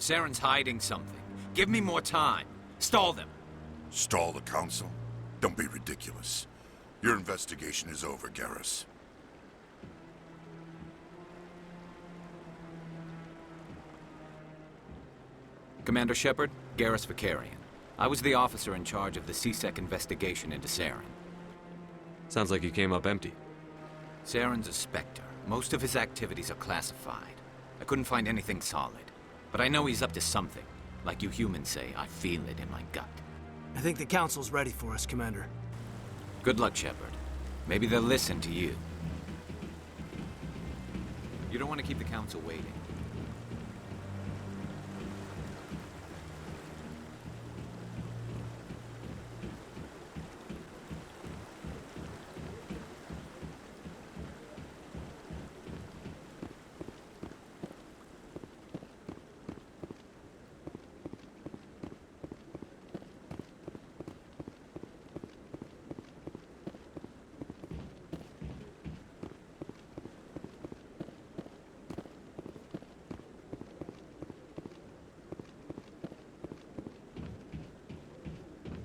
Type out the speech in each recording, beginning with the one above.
Saren's hiding something. Give me more time. Stall them. Stall the council? Don't be ridiculous. Your investigation is over, Garrus. Commander Shepard, Garrus Vicarian. I was the officer in charge of the C-Sec investigation into Saren. Sounds like you came up empty. Saren's a Spectre. Most of his activities are classified. I couldn't find anything solid. But I know he's up to something. Like you humans say, I feel it in my gut. I think the Council's ready for us, Commander. Good luck, Shepard. Maybe they'll listen to you. You don't want to keep the Council waiting.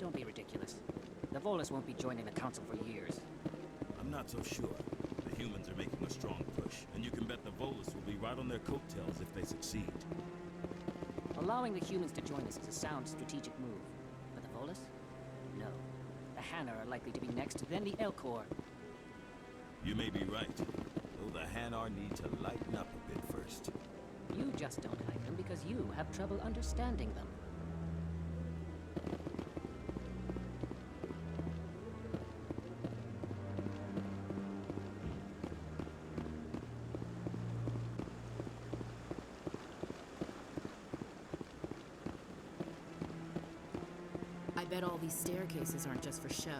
Don't be ridiculous. The Volus won't be joining the Council for years. I'm not so sure. The humans are making a strong push, and you can bet the Volus will be right on their coattails if they succeed. Allowing the humans to join us is a sound strategic move. But the Volus? No. The Hanna are likely to be next, then the Elcor. You may be right, though the Hanar need to lighten up a bit first. You just don't like them because you have trouble understanding them. I bet all these staircases aren't just for show.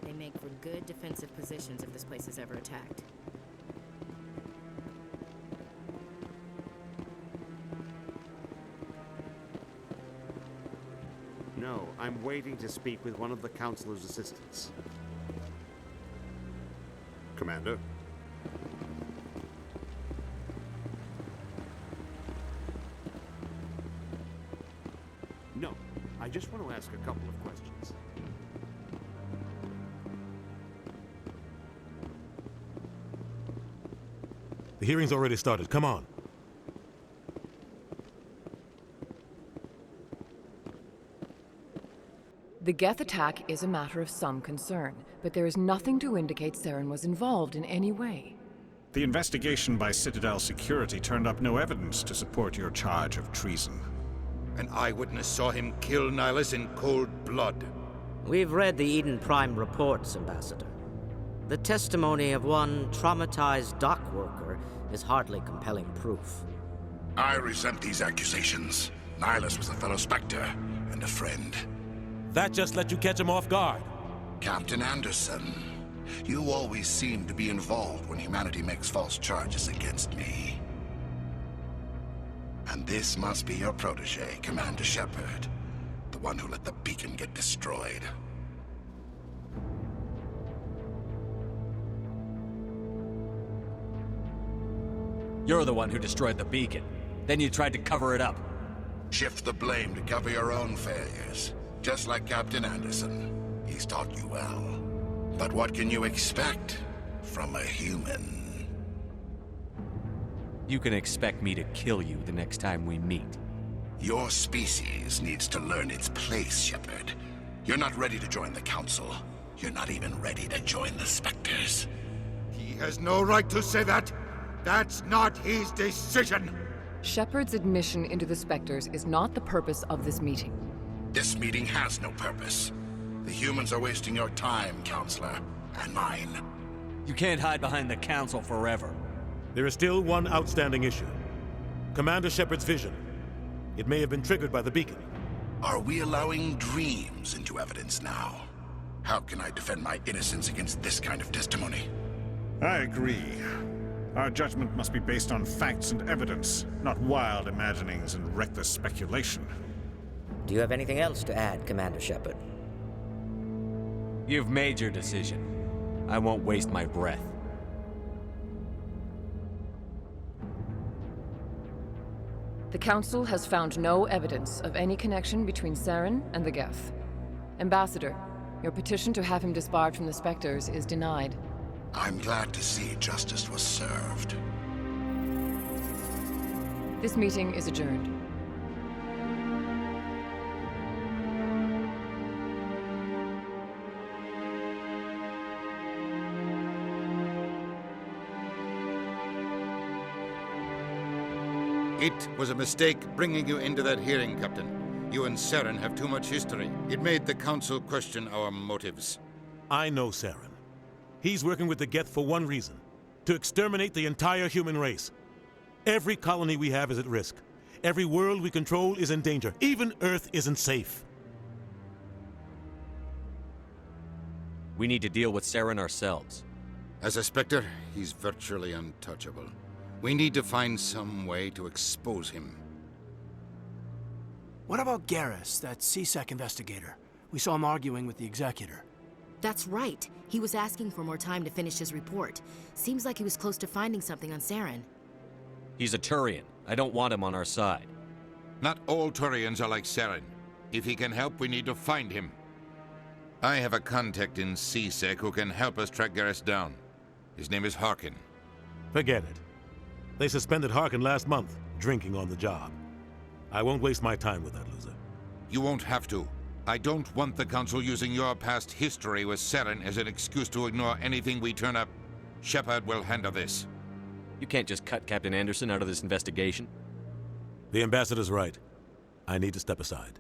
They make for good defensive positions if this place is ever attacked. No, I'm waiting to speak with one of the Councilor's assistants. Commander? No, I just want to ask a couple of questions. The hearing's already started. Come on. The Geth attack is a matter of some concern, but there is nothing to indicate Saren was involved in any way. The investigation by Citadel Security turned up no evidence to support your charge of treason. An eyewitness saw him kill Nihilus in cold blood. We've read the Eden Prime reports, Ambassador. The testimony of one traumatized dock worker is hardly compelling proof. I resent these accusations. Nihilus was a fellow Spectre and a friend. That just let you catch him off guard. Captain Anderson, you always seem to be involved when humanity makes false charges against me. And this must be your protege, Commander Shepard, the one who let the beacon get destroyed. You're the one who destroyed the beacon. Then you tried to cover it up. Shift the blame to cover your own failures. Just like Captain Anderson. He's taught you well. But what can you expect from a human? You can expect me to kill you the next time we meet. Your species needs to learn its place, Shepard. You're not ready to join the Council. You're not even ready to join the Spectres. He has no right to say that. That's not his decision. Shepard's admission into the Spectres is not the purpose of this meeting. This meeting has no purpose. The humans are wasting your time, Counselor, and mine. You can't hide behind the Council forever. There is still one outstanding issue. Commander Shepard's vision. It may have been triggered by the beacon. Are we allowing dreams into evidence now? How can I defend my innocence against this kind of testimony? I agree. Our judgment must be based on facts and evidence, not wild imaginings and reckless speculation. Do you have anything else to add, Commander Shepard? You've made your decision. I won't waste my breath. The Council has found no evidence of any connection between Saren and the Geth. Ambassador, your petition to have him disbarred from the Spectres is denied. I'm glad to see justice was served. This meeting is adjourned. It was a mistake bringing you into that hearing, Captain. You and Saren have too much history. It made the Council question our motives. I know Saren. He's working with the Geth for one reason: to exterminate the entire human race. Every colony we have is at risk. Every world we control is in danger. Even Earth isn't safe. We need to deal with Saren ourselves. As a Spectre, he's virtually untouchable. We need to find some way to expose him. What about Garrus, that CSEC investigator? We saw him arguing with the Executor. That's right. He was asking for more time to finish his report. Seems like he was close to finding something on Saren. He's a Turian. I don't want him on our side. Not all Turians are like Saren. If he can help, we need to find him. I have a contact in CSEC who can help us track Garrus down. His name is Harkin. Forget it. They suspended Harkin last month, drinking on the job. I won't waste my time with that loser. You won't have to. I don't want the Council using your past history with Saren as an excuse to ignore anything we turn up. Shepard will handle this. You can't just cut Captain Anderson out of this investigation. The Ambassador's right. I need to step aside.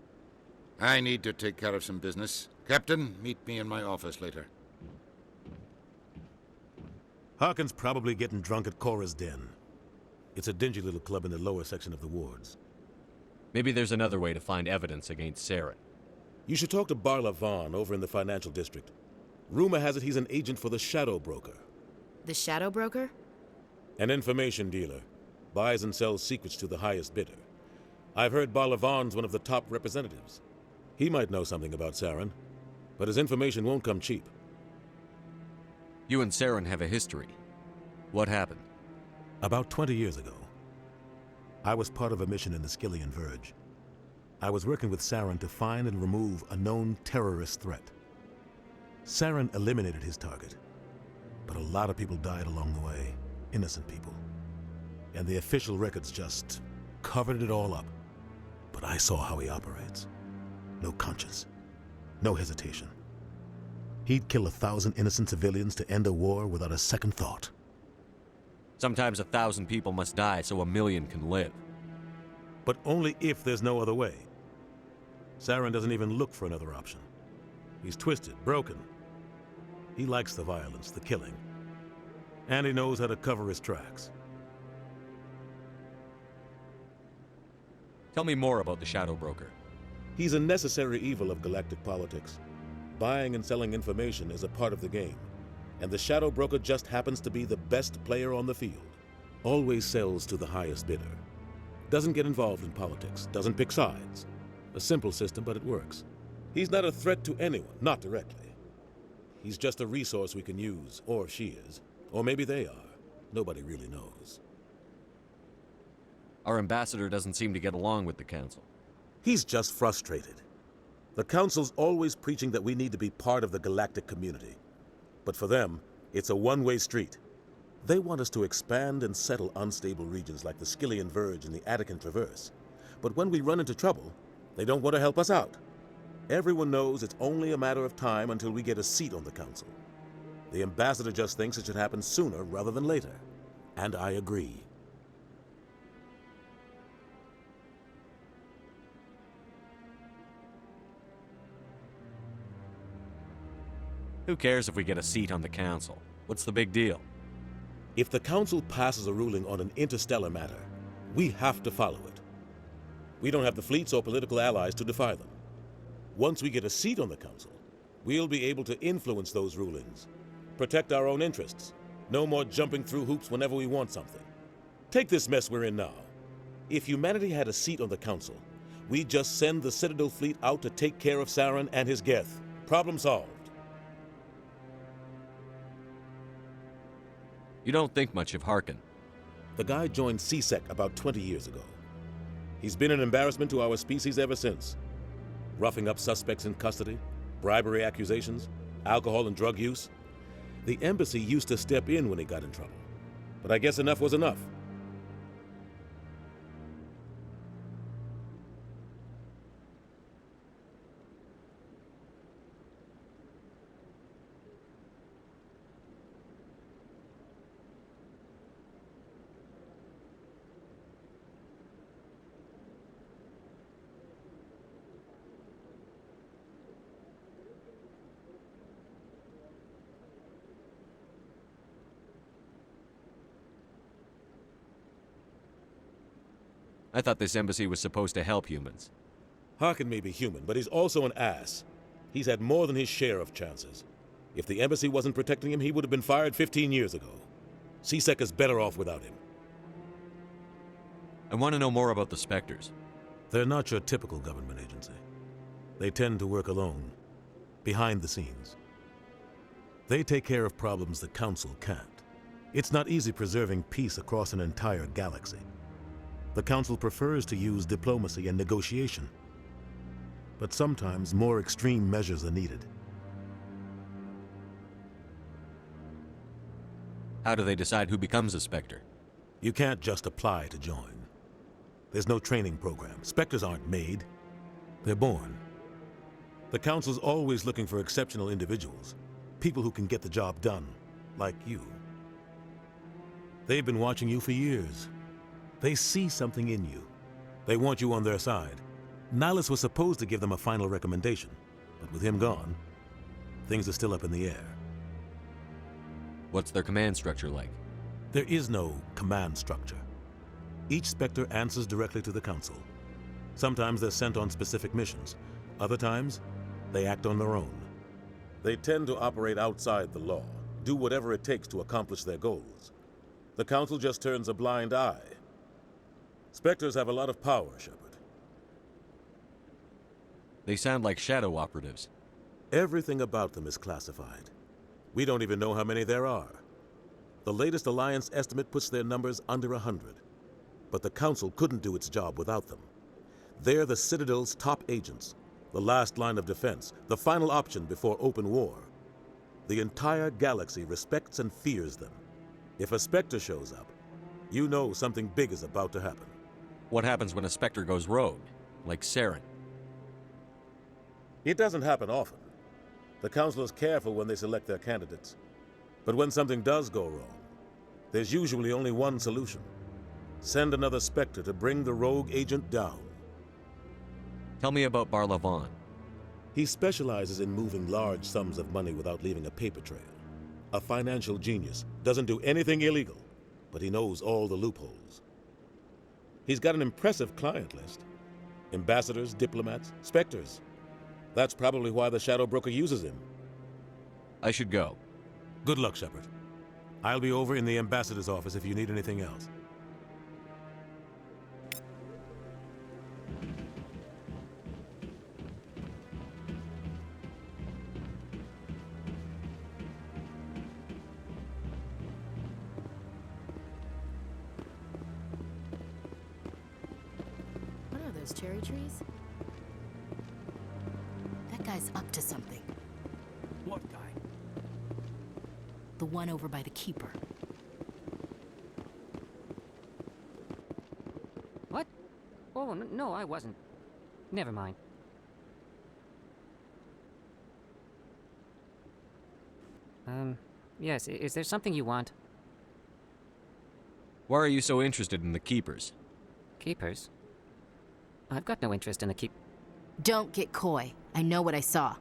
I need to take care of some business. Captain, meet me in my office later. Harkin's probably getting drunk at Cora's Den. It's a dingy little club in the lower section of the wards. Maybe there's another way to find evidence against Saren. You should talk to Barla Vaughn over in the financial district. Rumor has it he's an agent for the Shadow Broker. The Shadow Broker? An information dealer. Buys and sells secrets to the highest bidder. I've heard Barla Vaughn's one of the top representatives. He might know something about Saren, but his information won't come cheap. You and Saren have a history. What happened? About 20 years ago, I was part of a mission in the Skillian Verge. I was working with Saren to find and remove a known terrorist threat. Saren eliminated his target, but a lot of people died along the way, innocent people. And the official records just covered it all up. But I saw how he operates. No conscience, no hesitation. He'd kill 1,000 innocent civilians to end a war without a second thought. Sometimes 1,000 people must die so 1,000,000 can live. But only if there's no other way. Saren doesn't even look for another option. He's twisted, broken. He likes the violence, the killing. And he knows how to cover his tracks. Tell me more about the Shadow Broker. He's a necessary evil of galactic politics. Buying and selling information is a part of the game. And the Shadow Broker just happens to be the best player on the field. Always sells to the highest bidder. Doesn't get involved in politics, doesn't pick sides. A simple system, but it works. He's not a threat to anyone, not directly. He's just a resource we can use, or she is. Or maybe they are. Nobody really knows. Our ambassador doesn't seem to get along with the Council. He's just frustrated. The Council's always preaching that we need to be part of the galactic community. But for them, it's a one-way street. They want us to expand and settle unstable regions like the Skillian Verge and the Attican Traverse. But when we run into trouble, they don't want to help us out. Everyone knows it's only a matter of time until we get a seat on the Council. The Ambassador just thinks it should happen sooner rather than later. And I agree. Who cares if we get a seat on the Council? What's the big deal? If the Council passes a ruling on an interstellar matter, we have to follow it. We don't have the fleets or political allies to defy them. Once we get a seat on the Council, we'll be able to influence those rulings, protect our own interests, no more jumping through hoops whenever we want something. Take this mess we're in now. If humanity had a seat on the Council, we'd just send the Citadel fleet out to take care of Saren and his Geth. Problem solved. You don't think much of Harkin. The guy joined CSEC about 20 years ago. He's been an embarrassment to our species ever since. Roughing up suspects in custody, bribery accusations, alcohol and drug use. The embassy used to step in when he got in trouble. But I guess enough was enough. I thought this embassy was supposed to help humans. Harkin may be human, but he's also an ass. He's had more than his share of chances. If the embassy wasn't protecting him, he would have been fired 15 years ago. C-Sec is better off without him. I want to know more about the Spectres. They're not your typical government agency. They tend to work alone, behind the scenes. They take care of problems the Council can't. It's not easy preserving peace across an entire galaxy. The Council prefers to use diplomacy and negotiation. But sometimes more extreme measures are needed. How do they decide who becomes a Spectre? You can't just apply to join. There's no training program. Spectres aren't made. They're born. The Council's always looking for exceptional individuals. People who can get the job done, like you. They've been watching you for years. They see something in you. They want you on their side. Nihilus was supposed to give them a final recommendation, but with him gone, things are still up in the air. What's their command structure like? There is no command structure. Each Spectre answers directly to the Council. Sometimes they're sent on specific missions. Other times, they act on their own. They tend to operate outside the law, do whatever it takes to accomplish their goals. The Council just turns a blind eye. Spectres have a lot of power, Shepard. They sound like shadow operatives. Everything about them is classified. We don't even know how many there are. The latest Alliance estimate puts their numbers under 100. But the Council couldn't do its job without them. They're the Citadel's top agents, the last line of defense, the final option before open war. The entire galaxy respects and fears them. If a Spectre shows up, you know something big is about to happen. What happens when a Spectre goes rogue, like Saren? It doesn't happen often. The Council is careful when they select their candidates. But when something does go wrong, there's usually only one solution. Send another Spectre to bring the rogue agent down. Tell me about Barlavon. He specializes in moving large sums of money without leaving a paper trail. A financial genius, doesn't do anything illegal, but he knows all the loopholes. He's got an impressive client list. Ambassadors, diplomats, Spectres. That's probably why the Shadow Broker uses him. I should go. Good luck, Shepard. I'll be over in the Ambassador's office if you need anything else. What are those cherry trees? That guy's up to something. What guy? The one over by the Keeper. What? Oh, no, I wasn't. Never mind. Yes, is there something you want? Why are you so interested in the Keepers? Keepers? I've got no interest in the keep... Don't get coy. I know what I saw.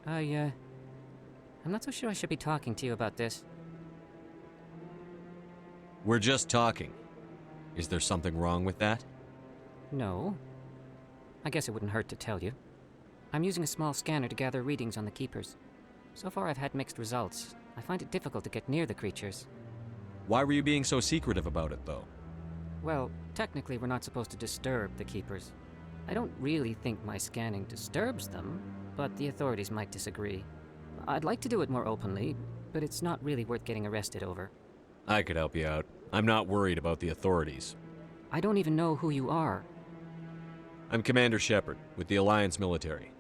I'm not so sure I should be talking to you about this. We're just talking. Is there something wrong with that? No. I guess it wouldn't hurt to tell you. I'm using a small scanner to gather readings on the Keepers. So far I've had mixed results. I find it difficult to get near the creatures. Why were you being so secretive about it, though? Well, technically we're not supposed to disturb the Keepers. I don't really think my scanning disturbs them, but the authorities might disagree. I'd like to do it more openly, but it's not really worth getting arrested over. I could help you out. I'm not worried about the authorities. I don't even know who you are. I'm Commander Shepard, with the Alliance military.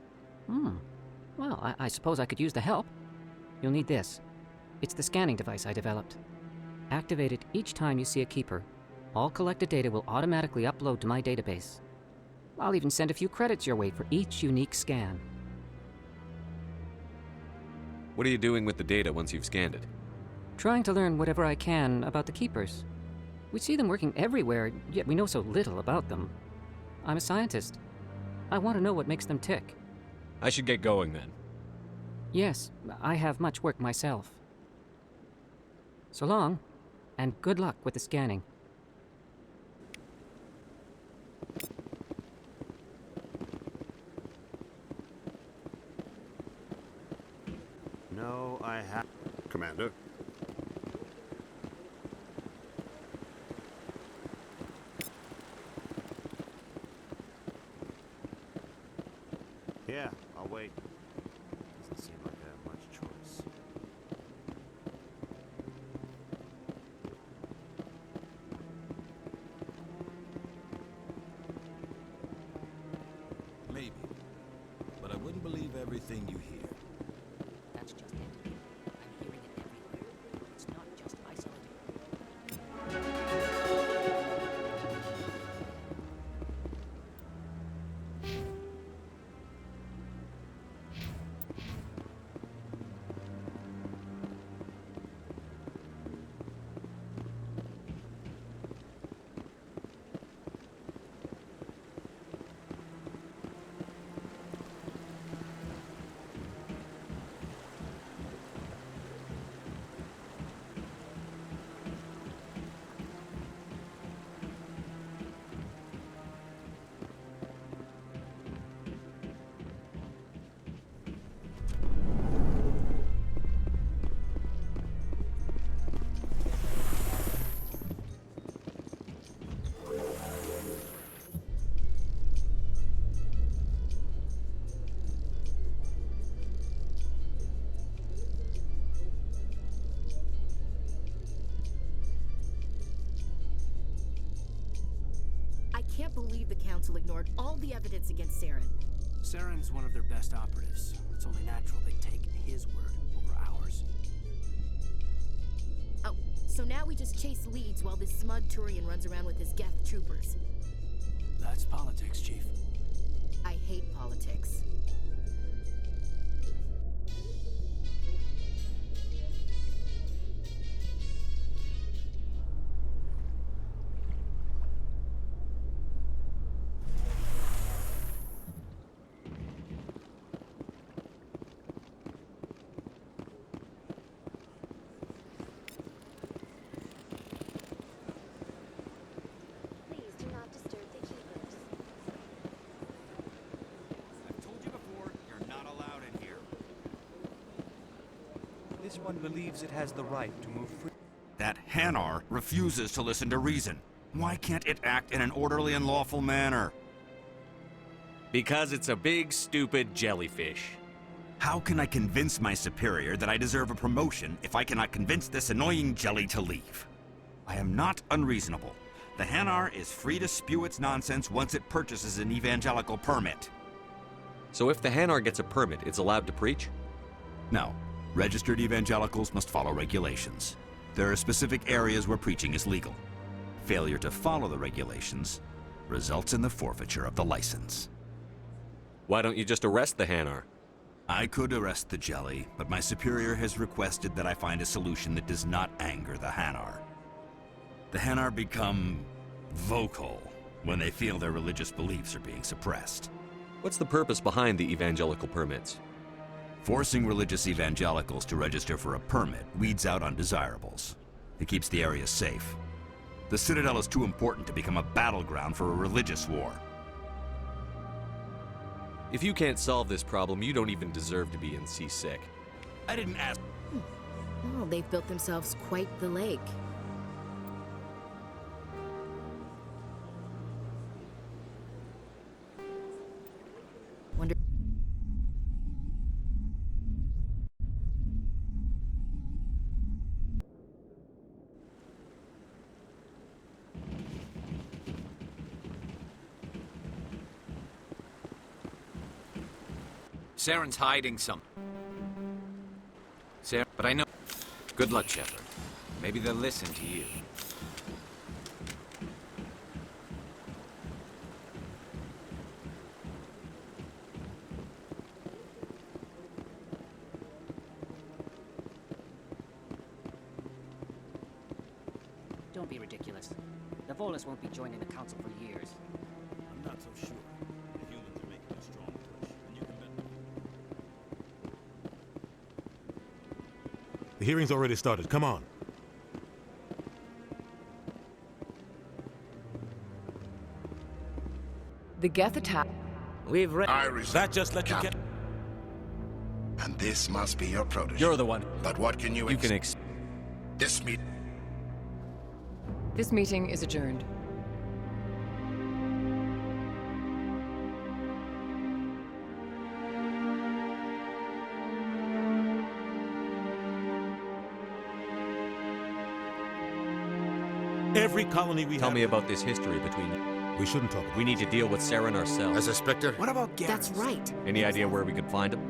Well, I suppose I could use the help. You'll need this. It's the scanning device I developed. Activate it each time you see a Keeper. All collected data will automatically upload to my database. I'll even send a few credits your way for each unique scan. What are you doing with the data once you've scanned it? Trying to learn whatever I can about the Keepers. We see them working everywhere, yet we know so little about them. I'm a scientist. I want to know what makes them tick. I should get going then. Yes, I have much work myself. So long, and good luck with the scanning. No, I have... Commander? Yeah, I'll wait. Doesn't seem like I have much choice. Maybe. But I wouldn't believe everything you hear. That's just it. I'm hearing it everywhere. It's not just isolated. I can't believe the Council ignored all the evidence against Saren. Saren's one of their best operatives. It's only natural they take his word over ours. Oh, so now we just chase leads while this smug Turian runs around with his Geth troopers. That's politics, Chief. I hate politics. This one believes it has the right to move free. That Hanar refuses to listen to reason. Why can't it act in an orderly and lawful manner? Because it's a big, stupid jellyfish. How can I convince my superior that I deserve a promotion if I cannot convince this annoying jelly to leave? I am not unreasonable. The Hanar is free to spew its nonsense once it purchases an evangelical permit. So if the Hanar gets a permit, it's allowed to preach? No. Registered evangelicals must follow regulations. There are specific areas where preaching is legal. Failure to follow the regulations results in the forfeiture of the license. Why don't you just arrest the Hanar? I could arrest the jelly, but my superior has requested that I find a solution that does not anger the Hanar. The Hanar become vocal when they feel their religious beliefs are being suppressed. What's the purpose behind the evangelical permits? Forcing religious evangelicals to register for a permit weeds out undesirables. It keeps the area safe. The Citadel is too important to become a battleground for a religious war. If you can't solve this problem, you don't even deserve to be in Seasick. I didn't ask. Oh, they've built themselves quite the lake. Wonder. Saren's hiding some. But I know. Good luck, Shepard. Maybe they'll listen to you. Don't be ridiculous. The Volus won't be joining the Council for years. I'm not so sure. The humans are making a strong push, and you can bet them. The hearing's already started. Come on. The Geth attack. We've That just let you get. And this must be your protege. You're the one. But what can you can This meet. This meeting is adjourned. Every colony we Tell have. me about this history between you. We shouldn't talk about We need to deal with Saren ourselves. As a Spectre? What about Garrus? That's right. Any idea where we could find him?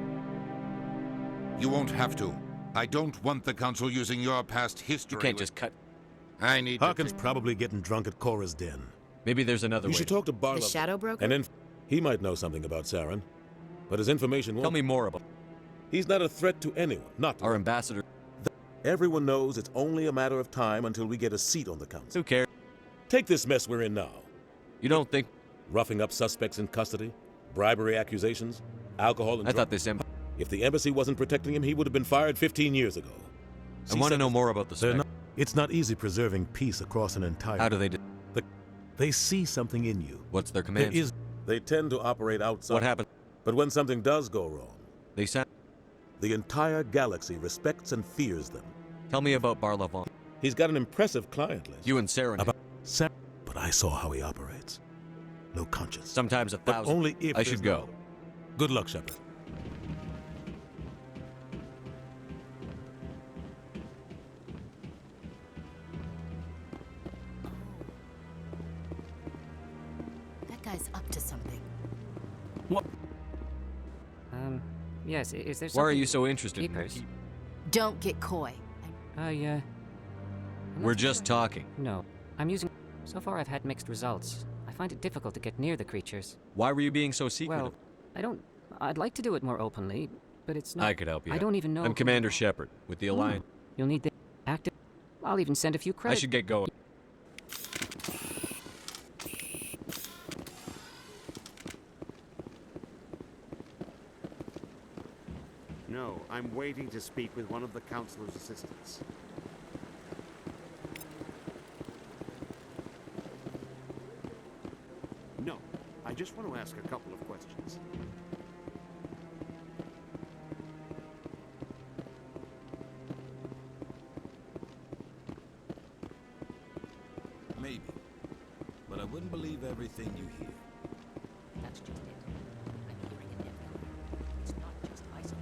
You won't have to. I don't want the Council using your past history. You can't just cut. I need Harkin's probably getting drunk at Cora's den. Maybe there's another You way. should talk to Barlow. The Shadow Broker? And then he might know something about Saren. But his information won't. Tell me more about He's not a threat to anyone. Not to our ambassador. Everyone knows it's only a matter of time until we get a seat on the council. Who cares? Take this mess we're in now. You don't think... Roughing up suspects in custody, bribery accusations, alcohol and I thought this If the embassy wasn't protecting him, he would have been fired 15 years ago. I want to know more about the Spectre. It's not easy preserving peace across an entire... How do they do? They see something in you. What's their command? They tend to operate outside. What happened? But when something does go wrong... They sound... The entire galaxy respects and fears them. Tell me about Barlavon. He's got an impressive client list. You and Saren. But I saw how he operates. No conscience. Sometimes 1,000. But only if I should go. Good luck, Shepard. That guy's up to something. What? Yes, is there something... Why are you so interested Keepers? Don't get coy. I'm We're not just sure. talking. No, I'm using... So far I've had mixed results. I find it difficult to get near the creatures. Why were you being so secretive? Well, I'd like to do it more openly, but it's not... I could help you. I don't even know... I'm Commander Shepard with the Alliance. You'll need the active... I'll even send a few I credits. should get going. No, I'm waiting to speak with one of the Councilor's assistants. No, I just want to ask a couple of questions. Maybe. But I wouldn't believe everything you hear. That's just it. I'm hearing it everywhere. It's not just isolated.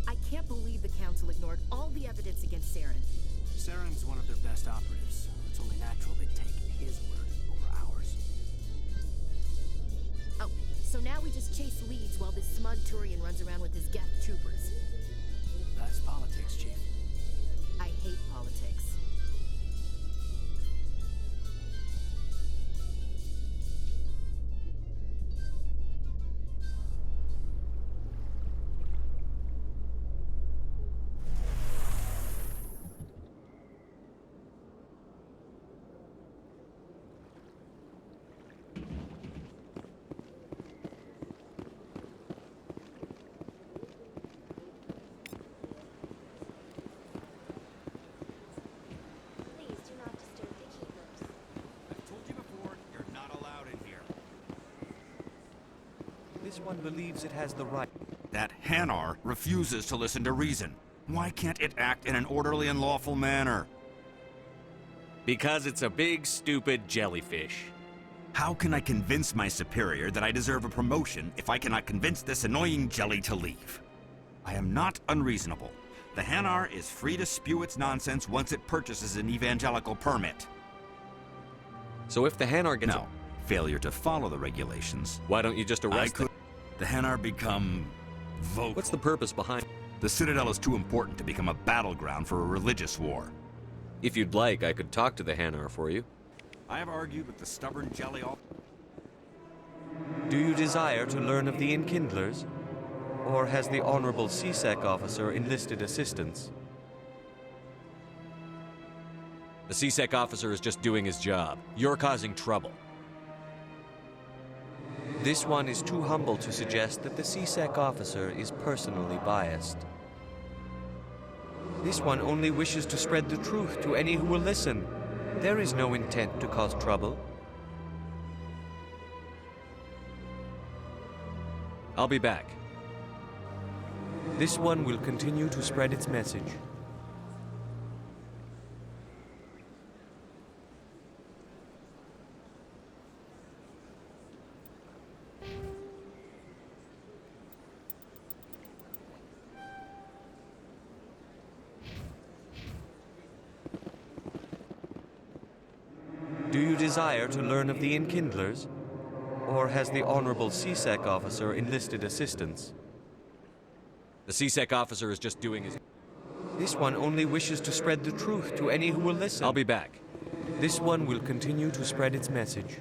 I can't believe the Council ignored all the evidence against Saren. Saren's one of their best operatives. It's only natural they'd take his word over ours. Oh, so now we just chase leads while this smug Turian runs around with his Geth troopers. That's politics, Chief. I hate politics. one believes it has the right. That Hanar refuses to listen to reason. Why can't it act in an orderly and lawful manner? Because it's a big, stupid jellyfish. How can I convince my superior that I deserve a promotion if I cannot convince this annoying jelly to leave? I am not unreasonable. The Hanar is free to spew its nonsense once it purchases an evangelical permit. So if the Hanar gets... No. Failure to follow the regulations. Why don't you just arrest them? The Hanar become vocal. What's the purpose behind... The Citadel is too important to become a battleground for a religious war. If you'd like, I could talk to the Hanar for you. I have argued with the stubborn jelly all... Do you desire to learn of the Enkindlers? Or has the Honorable CSEC officer enlisted assistance? The CSEC officer is just doing his job. You're causing trouble. This one is too humble to suggest that the CSEC officer is personally biased. This one only wishes to spread the truth to any who will listen. There is no intent to cause trouble. I'll be back. This one will continue to spread its message. Do you desire to learn of the Enkindlers? Or has the Honorable CSEC officer enlisted assistance? The CSEC officer is just doing his... This one only wishes to spread the truth to any who will listen. I'll be back. This one will continue to spread its message.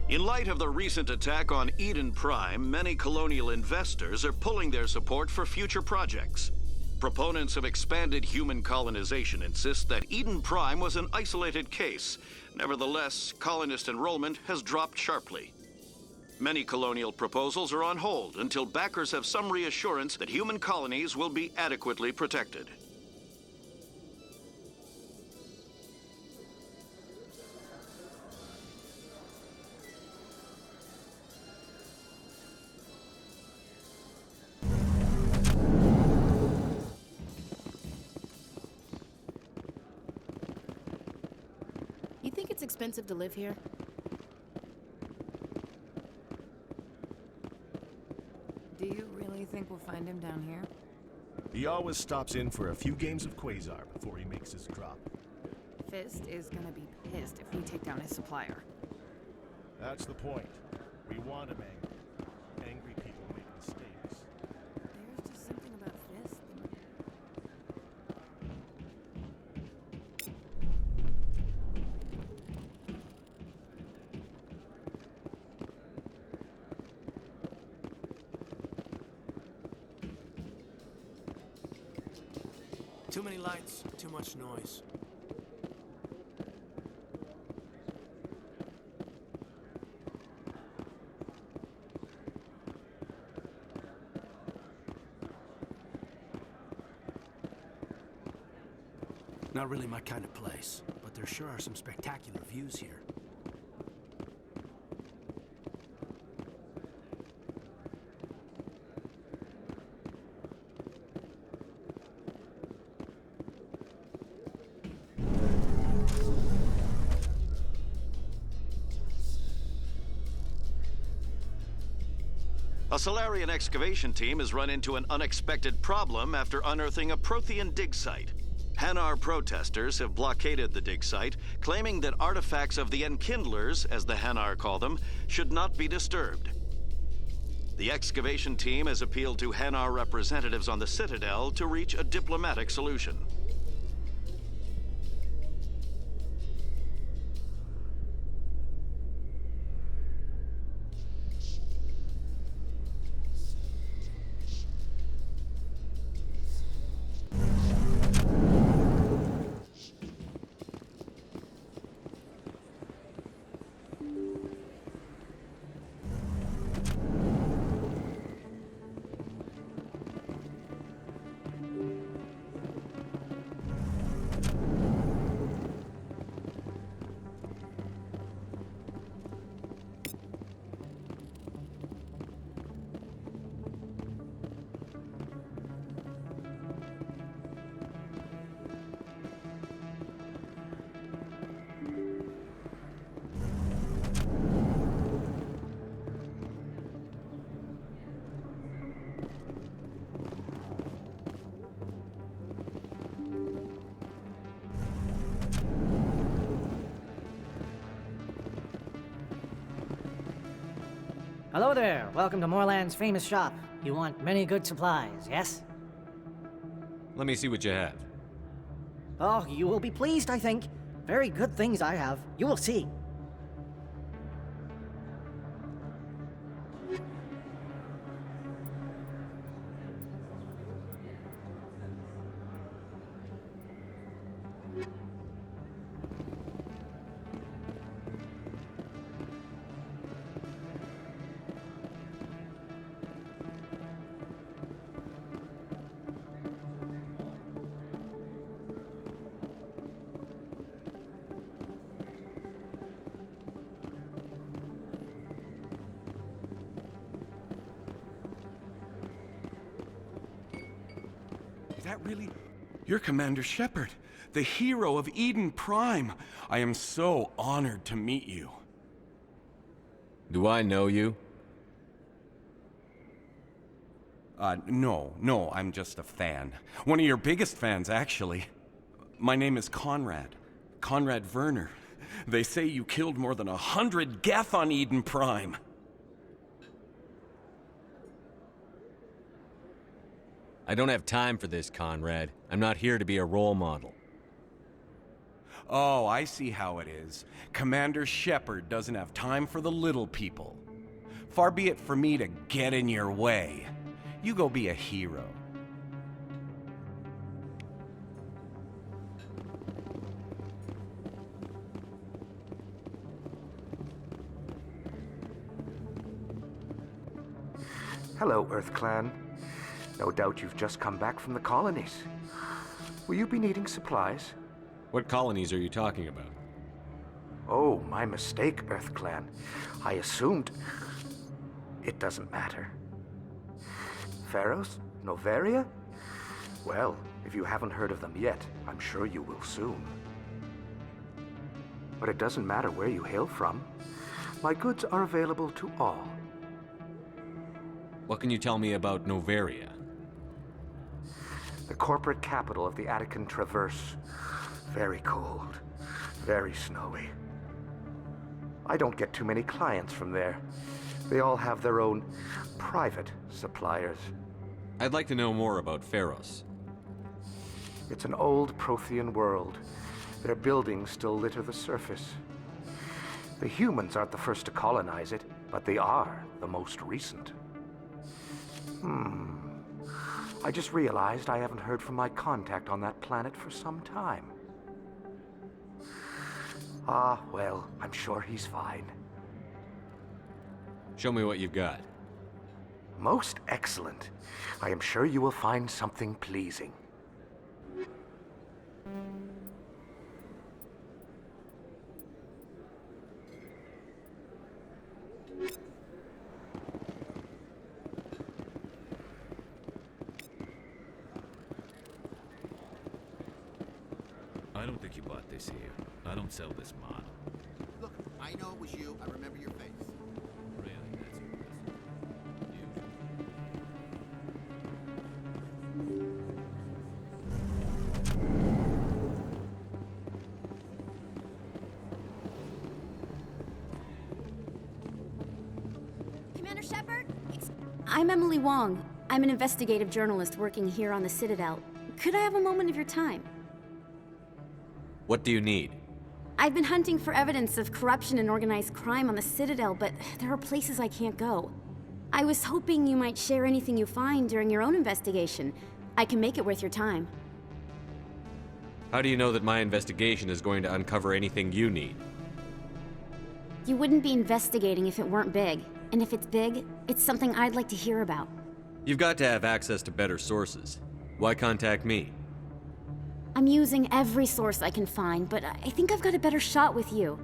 In light of the recent attack on Eden Prime, many colonial investors are pulling their support for future projects. Proponents of expanded human colonization insist that Eden Prime was an isolated case. Nevertheless, colonist enrollment has dropped sharply. Many colonial proposals are on hold until backers have some reassurance that human colonies will be adequately protected. You think it's expensive to live here? Do you really think we'll find him down here? He always stops in for a few games of Quasar before he makes his drop. Fist is gonna be pissed if we take down his supplier. That's the point. We want him angry. Angry people make mistakes. There's just something about Fist. Too many lights, too much noise. Not really my kind of place, but there sure are some spectacular views here. A Solarian excavation team has run into an unexpected problem after unearthing a Prothean dig site. Hanar protesters have blockaded the dig site, claiming that artifacts of the Enkindlers, as the Hanar call them, should not be disturbed. The excavation team has appealed to Hanar representatives on the Citadel to reach a diplomatic solution. Hello there. Welcome to Moorland's famous shop. You want many good supplies, yes? Let me see what you have. Oh, you will be pleased, I think. Very good things I have. You will see. Is that really? You're Commander Shepard, the hero of Eden Prime. I am so honored to meet you. Do I know you? No, I'm just a fan. One of your biggest fans, actually. My name is Conrad. Conrad Werner. They say you killed more than 100 Geth on Eden Prime. I don't have time for this, Conrad. I'm not here to be a role model. Oh, I see how it is. Commander Shepard doesn't have time for the little people. Far be it for me to get in your way. You go be a hero. Hello, Earth Clan. No doubt you've just come back from the colonies. Will you be needing supplies? What colonies are you talking about? Oh, my mistake, Earth Clan. I assumed... It doesn't matter. Pharos? Noveria? Well, if you haven't heard of them yet, I'm sure you will soon. But it doesn't matter where you hail from. My goods are available to all. What can you tell me about Noveria? The corporate capital of the Attican Traverse. Very cold. Very snowy. I don't get too many clients from there. They all have their own private suppliers. I'd like to know more about Pharos. It's an old Prothean world. Their buildings still litter the surface. The humans aren't the first to colonize it, but they are the most recent. I just realized I haven't heard from my contact on that planet for some time. Ah, well, I'm sure he's fine. Show me what you've got. Most excellent. I am sure you will find something pleasing. I don't think you bought this here. I don't sell this model. Look, I know it was you. I remember your face. Really, that's impressive. I'm Emily Wong. I'm an investigative journalist working here on the Citadel. Could I have a moment of your time? What do you need? I've been hunting for evidence of corruption and organized crime on the Citadel, but there are places I can't go. I was hoping you might share anything you find during your own investigation. I can make it worth your time. How do you know that my investigation is going to uncover anything you need? You wouldn't be investigating if it weren't big. And if it's big, it's something I'd like to hear about. You've got to have access to better sources. Why contact me? I'm using every source I can find, but I think I've got a better shot with you.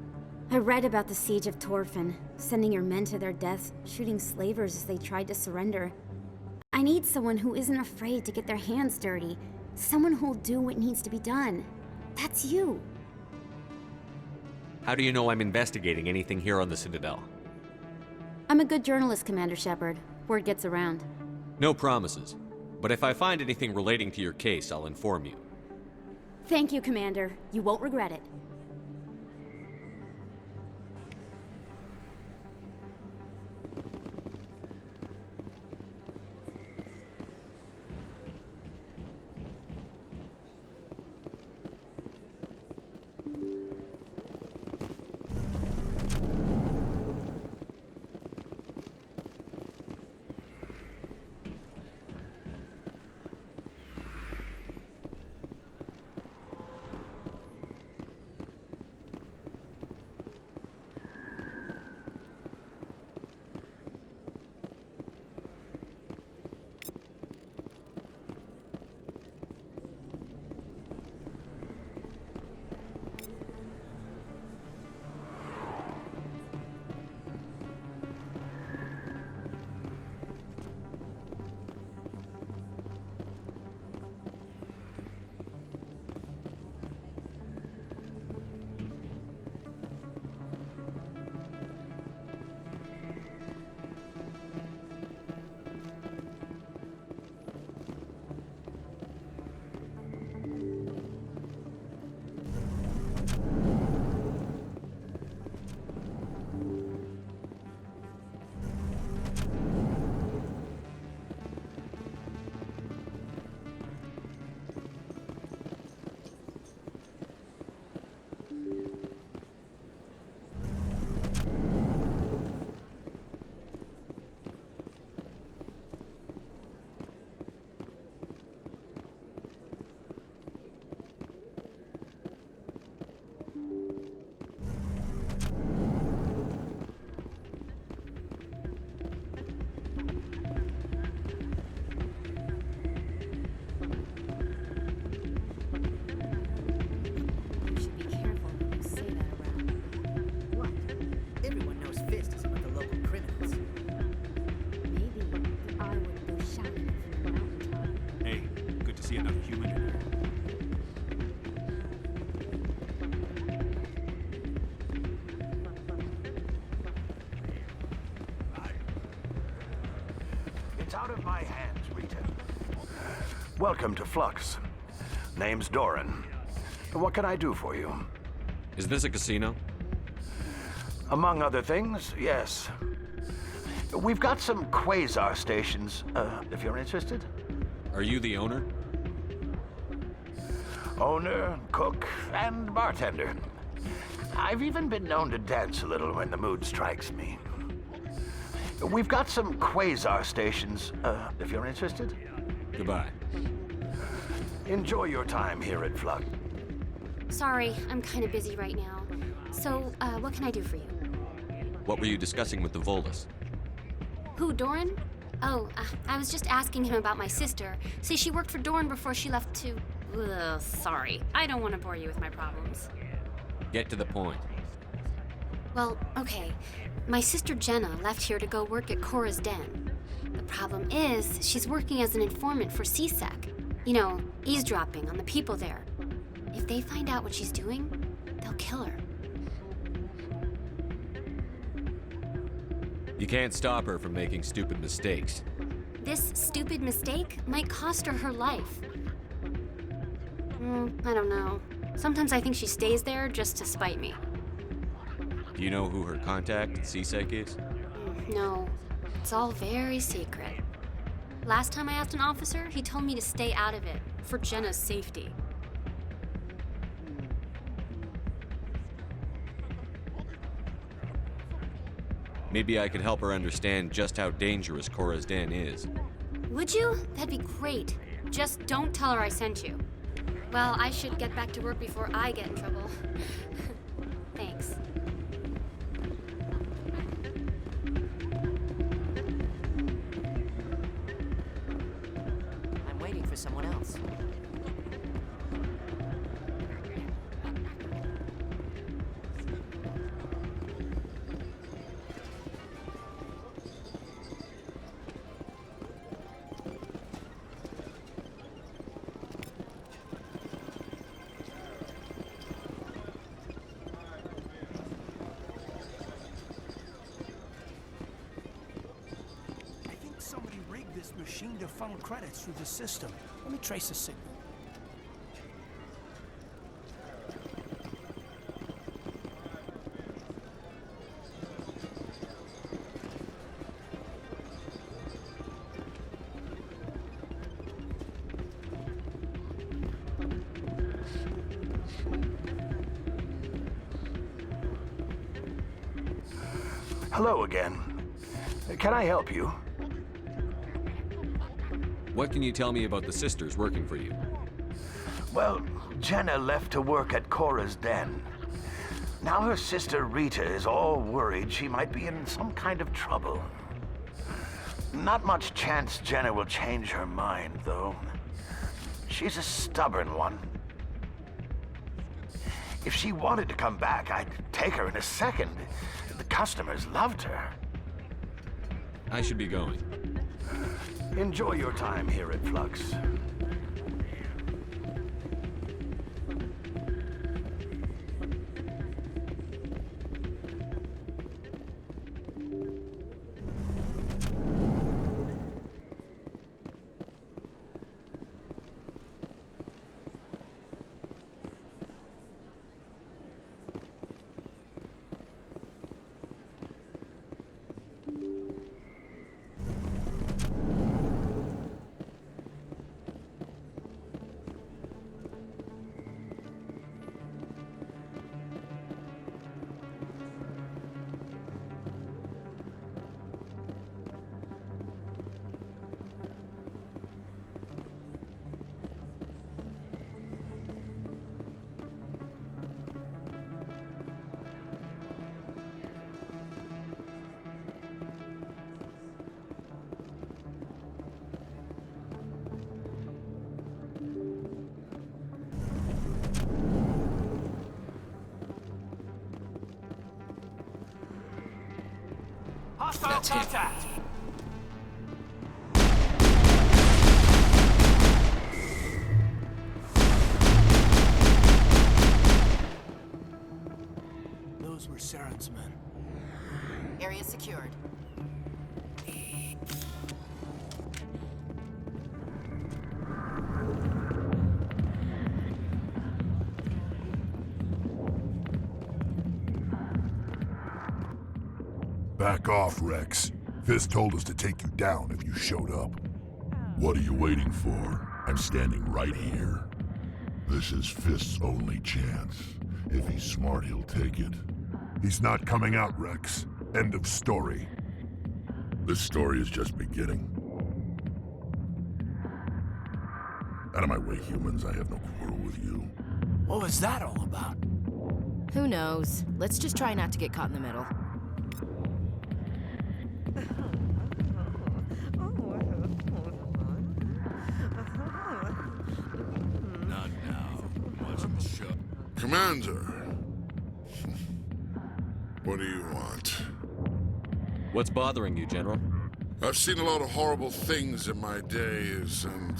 I read about the siege of Torfin, sending your men to their deaths, shooting slavers as they tried to surrender. I need someone who isn't afraid to get their hands dirty. Someone who'll do what needs to be done. That's you. How do you know I'm investigating anything here on the Citadel? I'm a good journalist, Commander Shepard. Word gets around. No promises. But if I find anything relating to your case, I'll inform you. Thank you, Commander. You won't regret it. It's out of my hands, Rita. Welcome to Flux. Name's Doran. What can I do for you? Is this a casino? Among other things, yes. We've got some quasar stations, if you're interested. Are you the owner? Owner, cook, and bartender. I've even been known to dance a little when the mood strikes me. We've got some quasar stations, if you're interested. Goodbye. Enjoy your time here at Flux. Sorry, I'm kind of busy right now. So, what can I do for you? What were you discussing with the Volus? Who, Doran? Oh, I was just asking him about my sister. See, she worked for Doran before she left to... Ugh, sorry. I don't want to bore you with my problems. Get to the point. Well, okay. My sister Jenna left here to go work at Cora's Den. The problem is, she's working as an informant for CSEC. You know, eavesdropping on the people there. If they find out what she's doing, they'll kill her. You can't stop her from making stupid mistakes. This stupid mistake might cost her her life. I don't know. Sometimes I think she stays there just to spite me. Do you know who her contact at CSEC is? No, it's all very secret. Last time I asked an officer, he told me to stay out of it, for Jenna's safety. Maybe I could help her understand just how dangerous Cora's Den is. Would you? That'd be great. Just don't tell her I sent you. Well, I should get back to work before I get in trouble. Thanks. I'm waiting for someone else. Somebody rigged this machine to funnel credits through the system. Let me trace the signal. Hello again. Can I help you? What can you tell me about the sisters working for you? Well, Jenna left to work at Cora's Den. Now her sister Rita is all worried she might be in some kind of trouble. Not much chance Jenna will change her mind, though. She's a stubborn one. If she wanted to come back, I'd take her in a second. The customers loved her. I should be going. Enjoy your time here at Flux. Hostile contact! Those were Saren's men. Area secured. Back off, Rex. Fist told us to take you down if you showed up. What are you waiting for? I'm standing right here. This is Fist's only chance. If he's smart, he'll take it. He's not coming out, Rex. End of story. This story is just beginning. Out of my way, humans. I have no quarrel with you. What was that all about? Who knows? Let's just try not to get caught in the middle. Not now. Watch him shut. Commander. What do you want? What's bothering you, General? I've seen a lot of horrible things in my days, and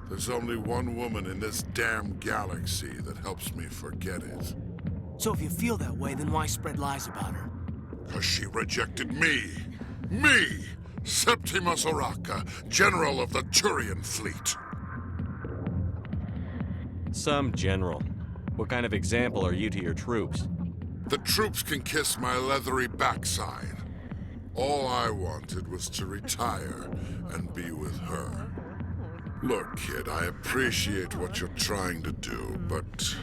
there's only one woman in this damn galaxy that helps me forget it. So if you feel that way, then why spread lies about her? 'Cause she rejected me! Me! Septimus Oraka, General of the Turian Fleet! Some general. What kind of example are you to your troops? The troops can kiss my leathery backside. All I wanted was to retire and be with her. Look, kid, I appreciate what you're trying to do, but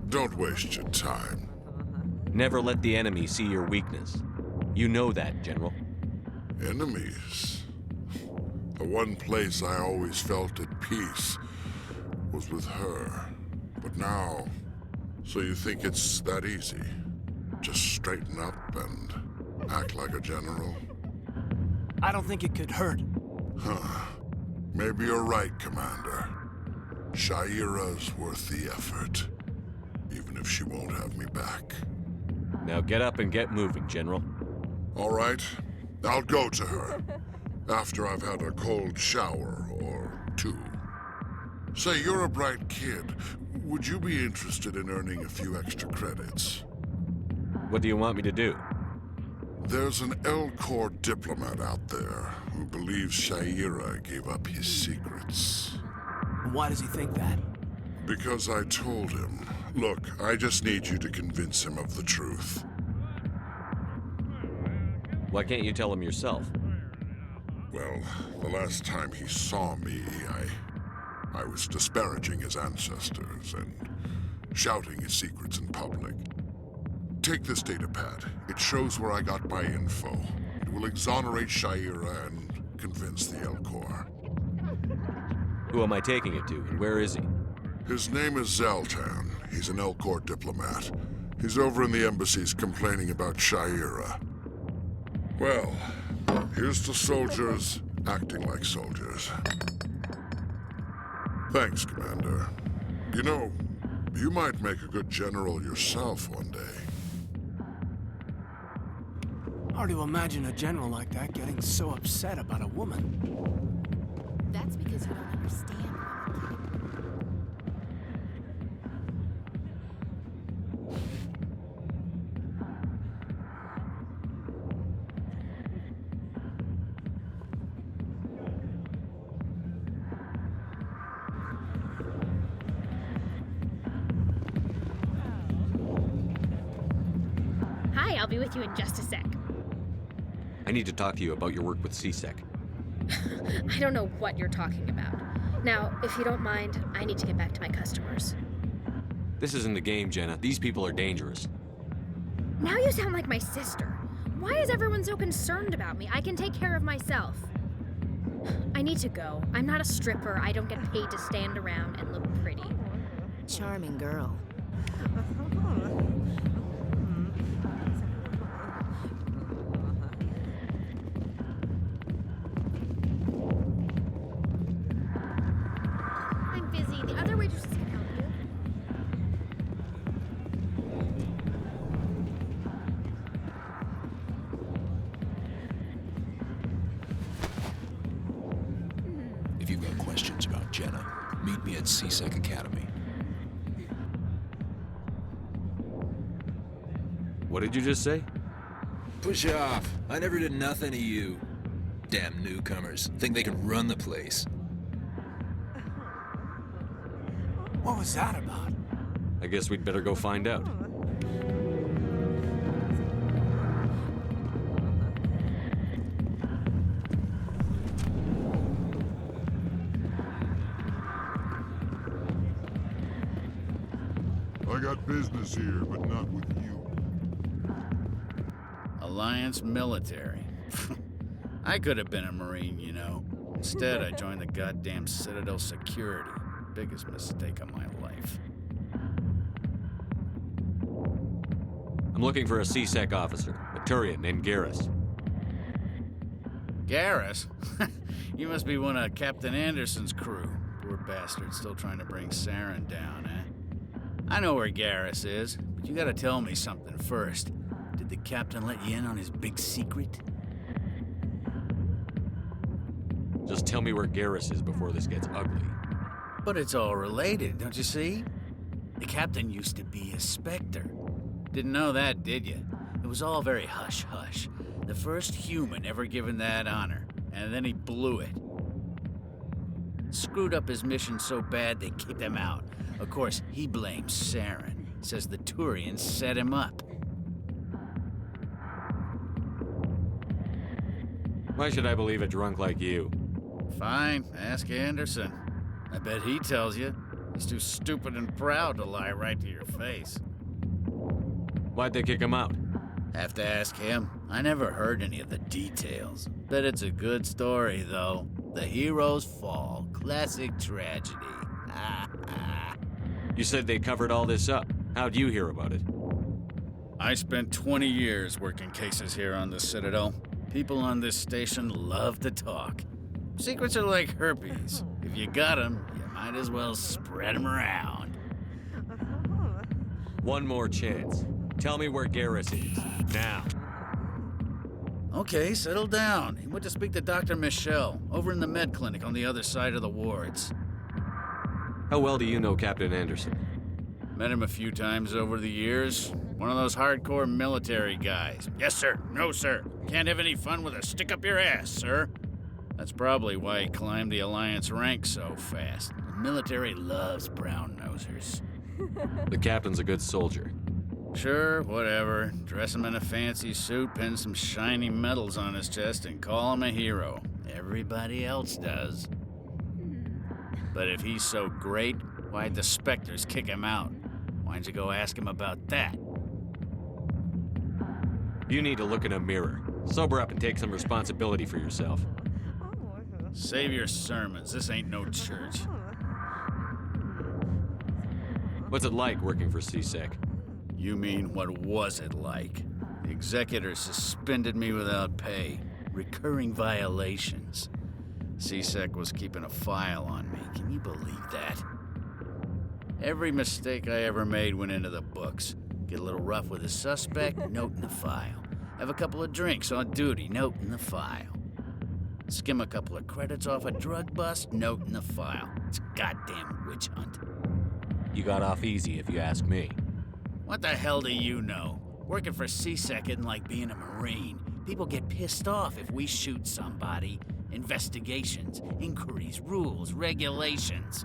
don't waste your time. Never let the enemy see your weakness. You know that, General. Enemies? The one place I always felt at peace was with her. But now, so you think it's that easy? Just straighten up and act like a general? I don't think it could hurt. Huh. Maybe you're right, Commander. Shaira's worth the effort, even if she won't have me back. Now get up and get moving, General. All right, I'll go to her, after I've had a cold shower or two. Say, you're a bright kid. Would you be interested in earning a few extra credits? What do you want me to do? There's an L-Corps diplomat out there who believes Shaira gave up his secrets. Why does he think that? Because I told him. Look, I just need you to convince him of the truth. Why can't you tell him yourself? Well, the last time he saw me, I was disparaging his ancestors and shouting his secrets in public. Take this datapad. It shows where I got my info. It will exonerate Shaira and convince the L-Corps. Who am I taking it to, and where is he? His name is Zaltan. He's an L-Corps diplomat. He's over in the embassies complaining about Shaira. Well, here's to soldiers acting like soldiers. Thanks, Commander. You know, you might make a good general yourself one day. Hard to imagine a general like that getting so upset about a woman. That's because you don't understand. Hi, I'll be with you in just a sec. I need to talk to you about your work with CSEC. I don't know what you're talking about. Now, if you don't mind, I need to get back to my customers. This isn't a game, Jenna. These people are dangerous. Now you sound like my sister. Why is everyone so concerned about me? I can take care of myself. I need to go. I'm not a stripper. I don't get paid to stand around and look pretty. Charming girl. I'm busy. The other waitresses can help you. If you've got questions about Jenna, meet me at CSEC Academy. What did you just say? Push off. I never did nothing to you. Damn newcomers. Think they can run the place. What was that about? I guess we'd better go find out. I got business here, but not with you. Alliance military. I could have been a Marine, you know. Instead, I joined the goddamn Citadel Security. Biggest mistake of my life. I'm looking for a CSEC officer, a Turian named Garrus. Garrus? You must be one of Captain Anderson's crew. Poor bastard, still trying to bring Saren down, eh? I know where Garrus is, but you gotta tell me something first. Did the captain let you in on his big secret? Just tell me where Garrus is before this gets ugly. But it's all related, don't you see? The captain used to be a Spectre. Didn't know that, did you? It was all very hush-hush. The first human ever given that honor, and then he blew it. Screwed up his mission so bad they kicked him out. Of course, he blames Saren. Says the Turians set him up. Why should I believe a drunk like you? Fine, ask Anderson. I bet he tells you. He's too stupid and proud to lie right to your face. Why'd they kick him out? Have to ask him. I never heard any of the details. Bet it's a good story, though. The hero's fall. Classic tragedy. You said they covered all this up. How'd you hear about it? I spent 20 years working cases here on the Citadel. People on this station love to talk. Secrets are like herpes. If you got them, you might as well spread them around. One more chance. Tell me where Garrus is. Now. Okay, settle down. He went to speak to Dr. Michelle, over in the med clinic on the other side of the wards. How well do you know Captain Anderson? Met him a few times over the years. One of those hardcore military guys. Yes, sir. No, sir. Can't have any fun with a stick up your ass, sir. That's probably why he climbed the Alliance ranks so fast. The military loves brown-nosers. The captain's a good soldier. Sure, whatever. Dress him in a fancy suit, pin some shiny medals on his chest, and call him a hero. Everybody else does. But if he's so great, why'd the Spectres kick him out? Why'd you go ask him about that? You need to look in a mirror. Sober up and take some responsibility for yourself. Save your sermons. This ain't no church. What's it like working for CSEC? You mean, what was it like? The executor suspended me without pay. Recurring violations. CSEC was keeping a file on me. Can you believe that? Every mistake I ever made went into the books. Get a little rough with a suspect, note in the file. Have a couple of drinks on duty, note in the file. Skim a couple of credits off a drug bust, note in the file. It's a goddamn witch hunt. You got off easy, if you ask me. What the hell do you know? Working for CSEC isn't like being a Marine. People get pissed off if we shoot somebody. Investigations, inquiries, rules, regulations.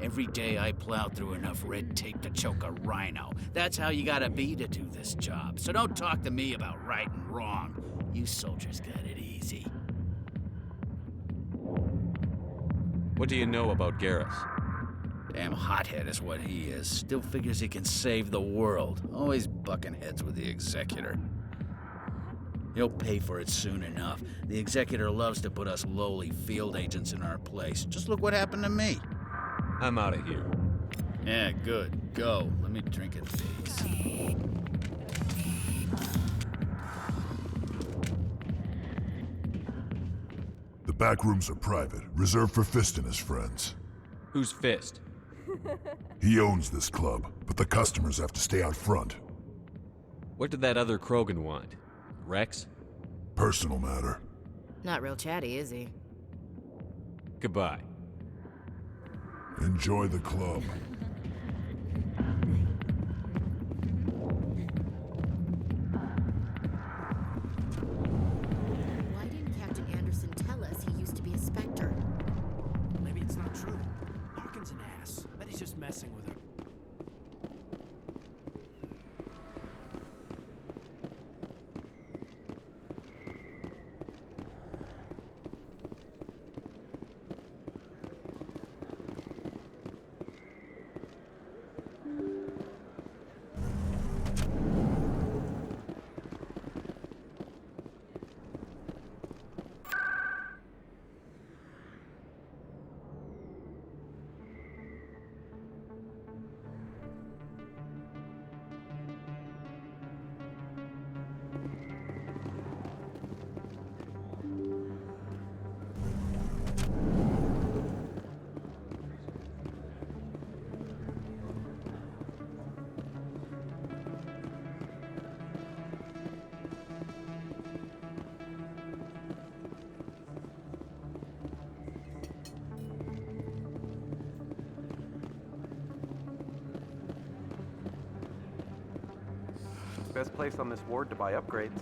Every day I plow through enough red tape to choke a rhino. That's how you gotta be to do this job. So don't talk to me about right and wrong. You soldiers got it easy. What do you know about Garrus? Damn hothead is what he is. Still figures he can save the world. Always bucking heads with the executor. He'll pay for it soon enough. The executor loves to put us lowly field agents in our place. Just look what happened to me. I'm out of here. Yeah, good. Go. Let me drink at these. The back rooms are private, reserved for Fist and his friends. Who's Fist? He owns this club, but the customers have to stay out front. What did that other Krogan want? Rex? Personal matter. Not real chatty, is he? Goodbye. Enjoy the club. Why didn't Captain Anderson tell us he used to be a Spectre? Maybe it's not true. Harkin's an ass. Bet he's just messing with her. Best place on this ward to buy upgrades.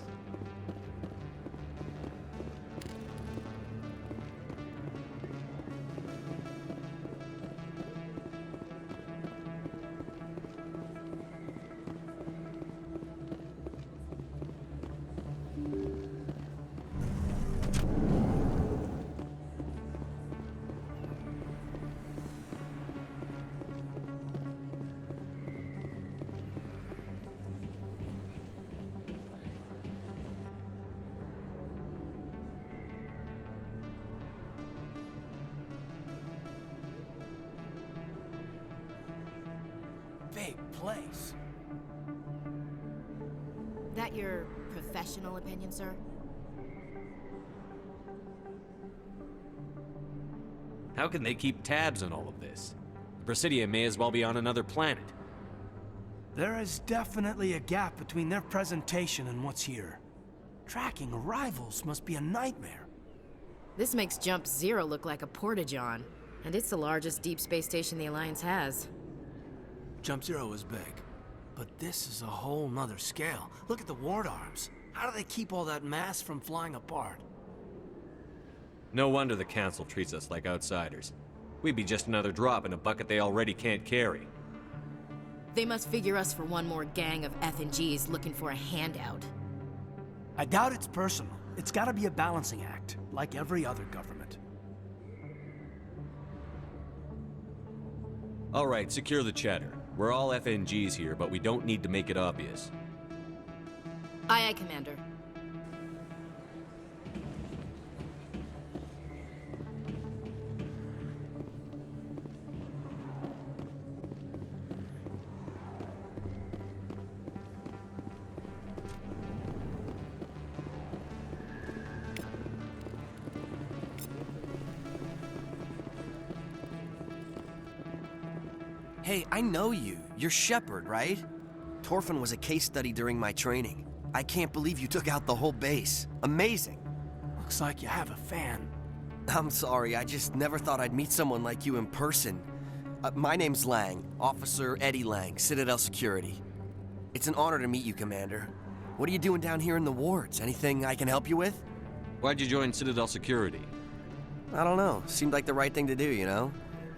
big place. That your professional opinion, sir? How can they keep tabs on all of this? The Presidium may as well be on another planet. There is definitely a gap between their presentation and what's here. Tracking arrivals must be a nightmare. This makes Jump Zero look like a porta-john, and it's the largest deep space station the Alliance has. Jump Zero is big, but this is a whole nother scale. Look at the ward arms. How do they keep all that mass from flying apart? No wonder the Council treats us like outsiders. We'd be just another drop in a bucket they already can't carry. They must figure us for one more gang of F&Gs looking for a handout. I doubt it's personal. It's gotta be a balancing act, like every other government. All right, secure the chatter. We're all FNGs here, but we don't need to make it obvious. Aye, aye, Commander. Hey, I know you. You're Shepard, right? Torfin was a case study during my training. I can't believe you took out the whole base. Amazing. Looks like you have a fan. I'm sorry, I just never thought I'd meet someone like you in person. My name's Lang, Officer Eddie Lang, Citadel Security. It's an honor to meet you, Commander. What are you doing down here in the wards? Anything I can help you with? Why'd you join Citadel Security? I don't know. Seemed like the right thing to do, you know?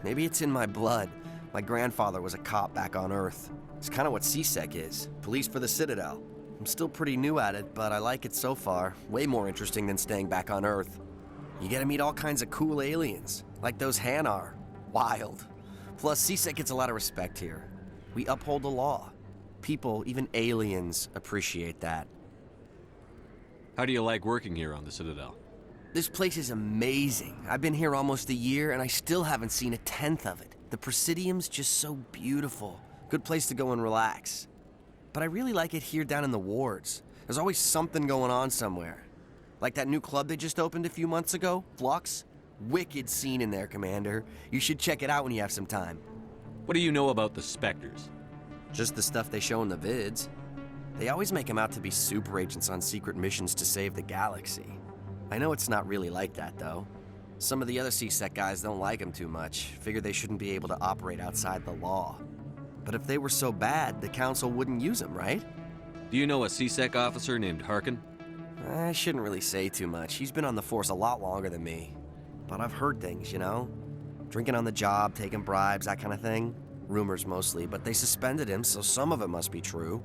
Maybe it's in my blood. My grandfather was a cop back on Earth. It's kind of what CSEC is. Police for the Citadel. I'm still pretty new at it, but I like it so far. Way more interesting than staying back on Earth. You get to meet all kinds of cool aliens, like those Hanar. Wild. Plus, CSEC gets a lot of respect here. We uphold the law. People, even aliens, appreciate that. How do you like working here on the Citadel? This place is amazing. I've been here almost a year, and I still haven't seen a tenth of it. The Presidium's just so beautiful. Good place to go and relax. But I really like it here down in the wards. There's always something going on somewhere. Like that new club they just opened a few months ago, Flux. Wicked scene in there, Commander. You should check it out when you have some time. What do you know about the Spectres? Just the stuff they show in the vids. They always make them out to be super agents on secret missions to save the galaxy. I know it's not really like that, though. Some of the other CSEC guys don't like them too much, figure they shouldn't be able to operate outside the law. But if they were so bad, the Council wouldn't use them, right? Do you know a CSEC officer named Harkin? I shouldn't really say too much. He's been on the force a lot longer than me. But I've heard things, you know? Drinking on the job, taking bribes, that kind of thing. Rumors mostly, but they suspended him, so some of it must be true.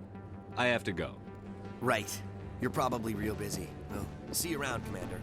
I have to go. Right. You're probably real busy. Well, see you around, Commander.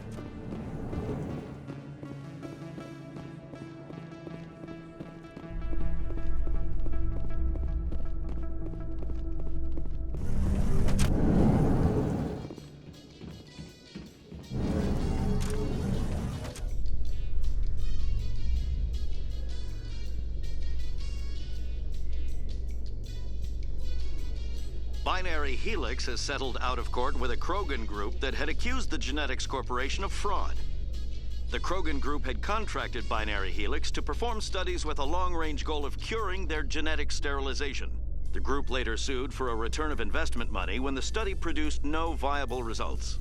Binary Helix has settled out of court with a Krogan group that had accused the Genetics Corporation of fraud. The Krogan group had contracted Binary Helix to perform studies with a long-range goal of curing their genetic sterilization. The group later sued for a return of investment money when the study produced no viable results.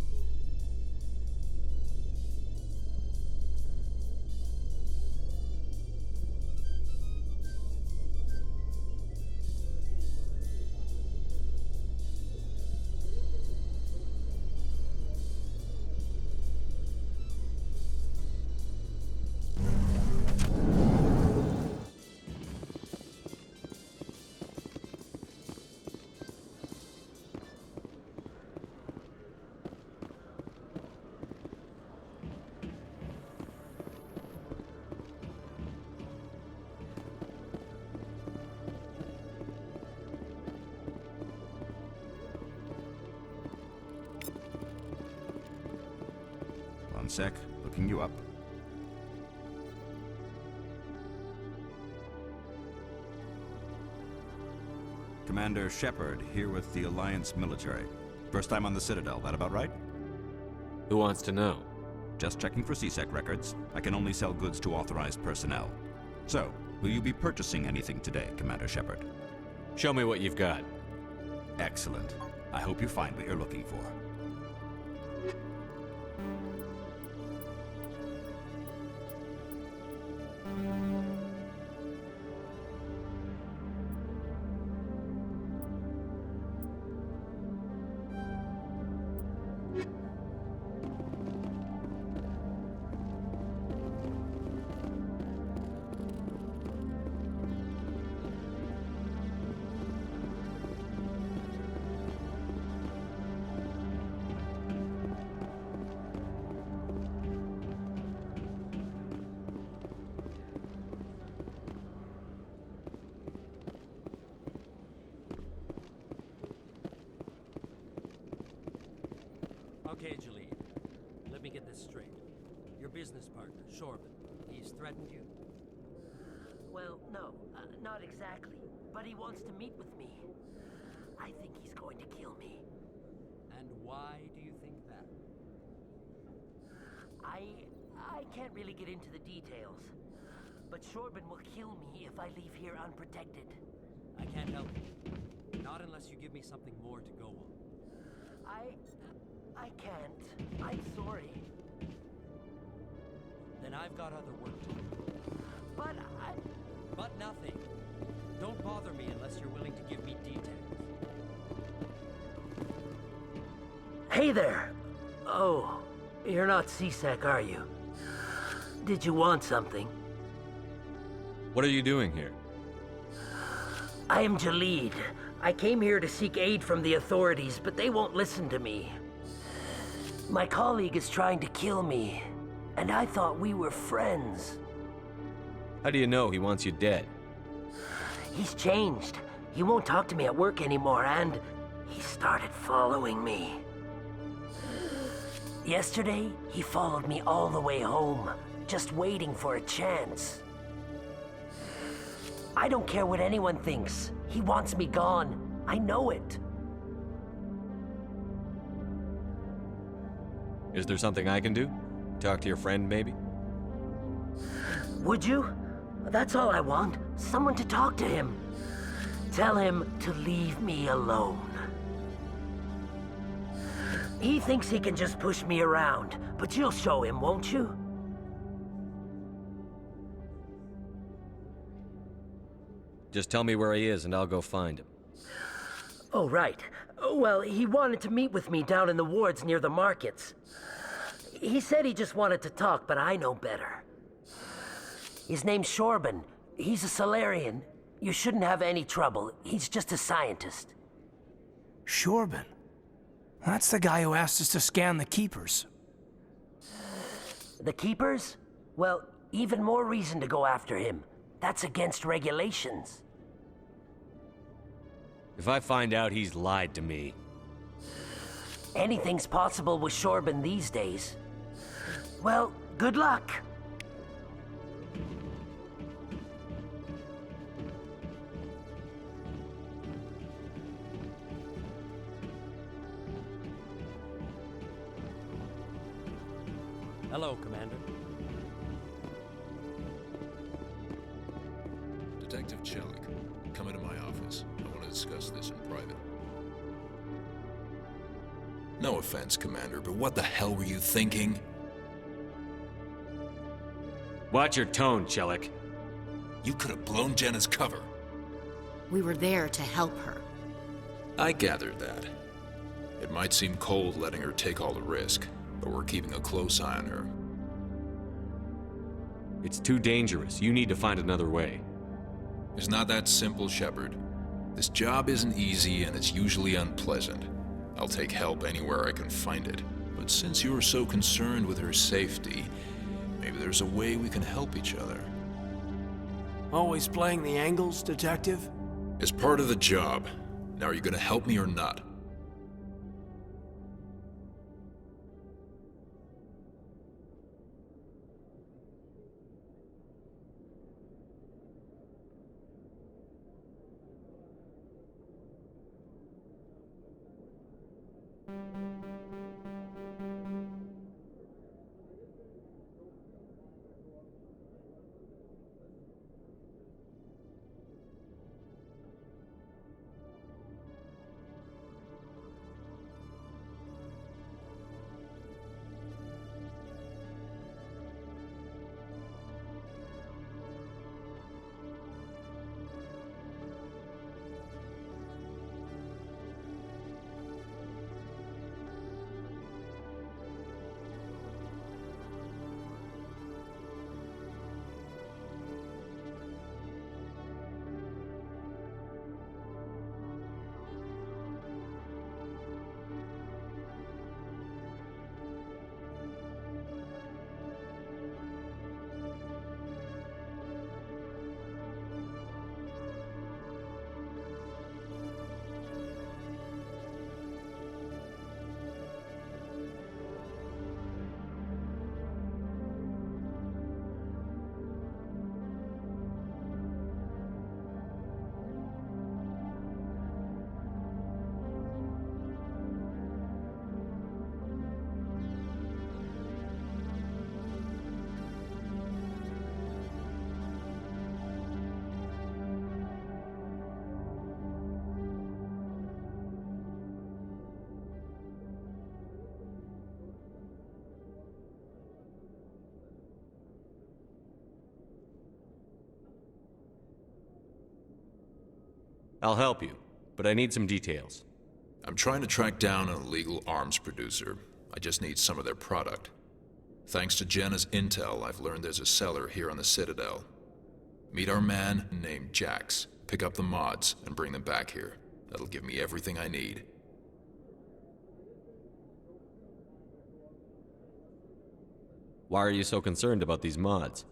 One sec, looking you up. Commander Shepard, here with the Alliance military. First time on the Citadel, that about right? Who wants to know? Just checking for CSEC records. I can only sell goods to authorized personnel. So, will you be purchasing anything today, Commander Shepard? Show me what you've got. Excellent. I hope you find what you're looking for. Okay, Jalid. Let me get this straight. Your business partner, Shorban, he's threatened you? Well, no, not exactly. But he wants to meet with me. I think he's going to kill me. And why do you think that? I can't really get into the details. But Shorban will kill me if I leave here unprotected. I can't help you. Not unless you give me something more to go on. I can't. I'm sorry. Then I've got other work to do. But But nothing. Don't bother me unless you're willing to give me details. Hey there! Oh, you're not CSEC, are you? Did you want something? What are you doing here? I am Jalid. I came here to seek aid from the authorities, but they won't listen to me. My colleague is trying to kill me, and I thought we were friends. How do you know he wants you dead? He's changed. He won't talk to me at work anymore, and he started following me. Yesterday, he followed me all the way home, just waiting for a chance. I don't care what anyone thinks. He wants me gone. I know it. Is there something I can do? Talk to your friend, maybe? Would you? That's all I want. Someone to talk to him. Tell him to leave me alone. He thinks he can just push me around, but you'll show him, won't you? Just tell me where he is and I'll go find him. Oh, right. Well, he wanted to meet with me down in the wards near the markets. He said he just wanted to talk, but I know better. His name's Shorban. He's a Solarian. You shouldn't have any trouble. He's just a scientist. Shorban? That's the guy who asked us to scan the Keepers. The Keepers? Well, even more reason to go after him. That's against regulations. If I find out he's lied to me... Anything's possible with Shorban these days. Well, good luck. Hello, Commander. Detective Chelik, come into my office. I want to discuss this in private. No offense, Commander, but what the hell were you thinking? Watch your tone, Chelik. You could have blown Jenna's cover. We were there to help her. I gathered that. It might seem cold letting her take all the risk, but we're keeping a close eye on her. It's too dangerous. You need to find another way. It's not that simple, Shepard. This job isn't easy and it's usually unpleasant. I'll take help anywhere I can find it. But since you're so concerned with her safety, maybe there's a way we can help each other. Always playing the angles, Detective? It's part of the job. Now, are you gonna help me or not? I'll help you, but I need some details. I'm trying to track down an illegal arms producer. I just need some of their product. Thanks to Jenna's intel, I've learned there's a seller here on the Citadel. Meet our man named Jax, pick up the mods, and bring them back here. That'll give me everything I need. Why are you so concerned about these mods?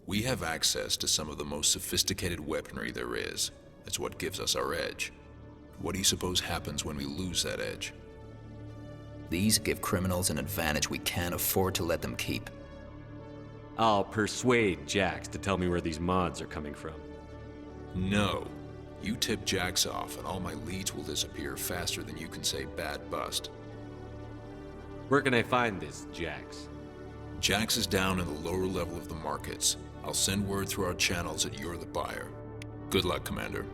We have access to some of the most sophisticated weaponry there is. That's what gives us our edge. What do you suppose happens when we lose that edge? These give criminals an advantage we can't afford to let them keep. I'll persuade Jax to tell me where these mods are coming from. No. You tip Jax off and all my leads will disappear faster than you can say bad bust. Where can I find this Jax? Jax is down in the lower level of the markets. I'll send word through our channels that you're the buyer. Good luck, Commander.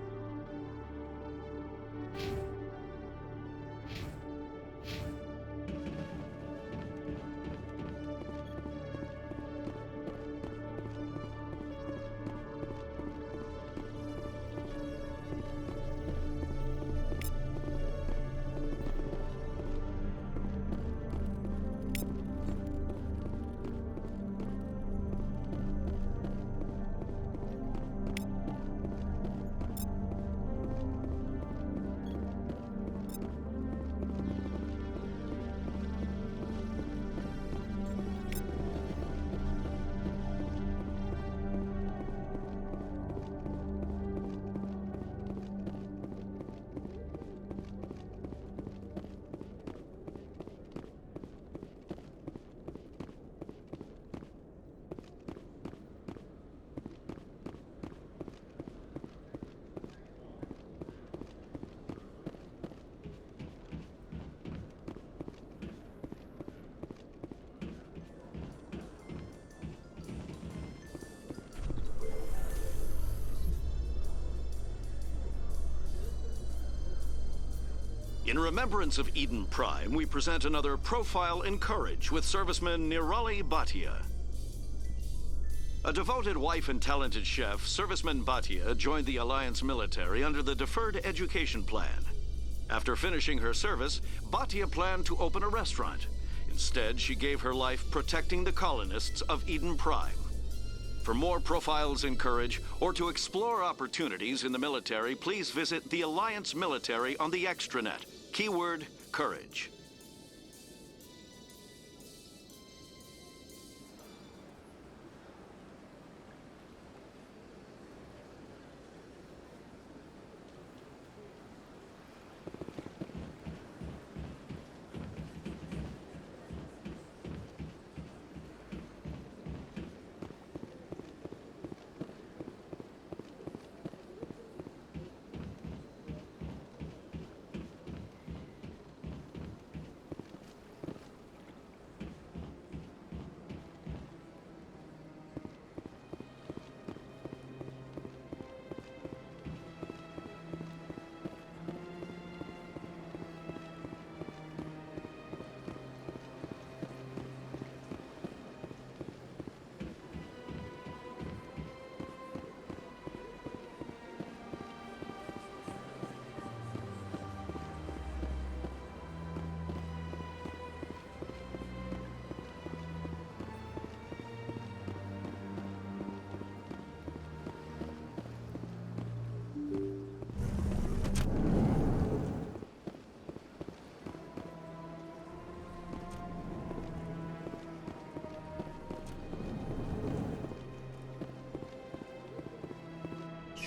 In remembrance of Eden Prime, we present another Profile in Courage with serviceman Nirali Bhatia. A devoted wife and talented chef, serviceman Bhatia joined the Alliance military under the Deferred Education Plan. After finishing her service, Bhatia planned to open a restaurant. Instead, she gave her life protecting the colonists of Eden Prime. For more Profiles in Courage, or to explore opportunities in the military, please visit the Alliance Military on the extranet. Keyword, Courage.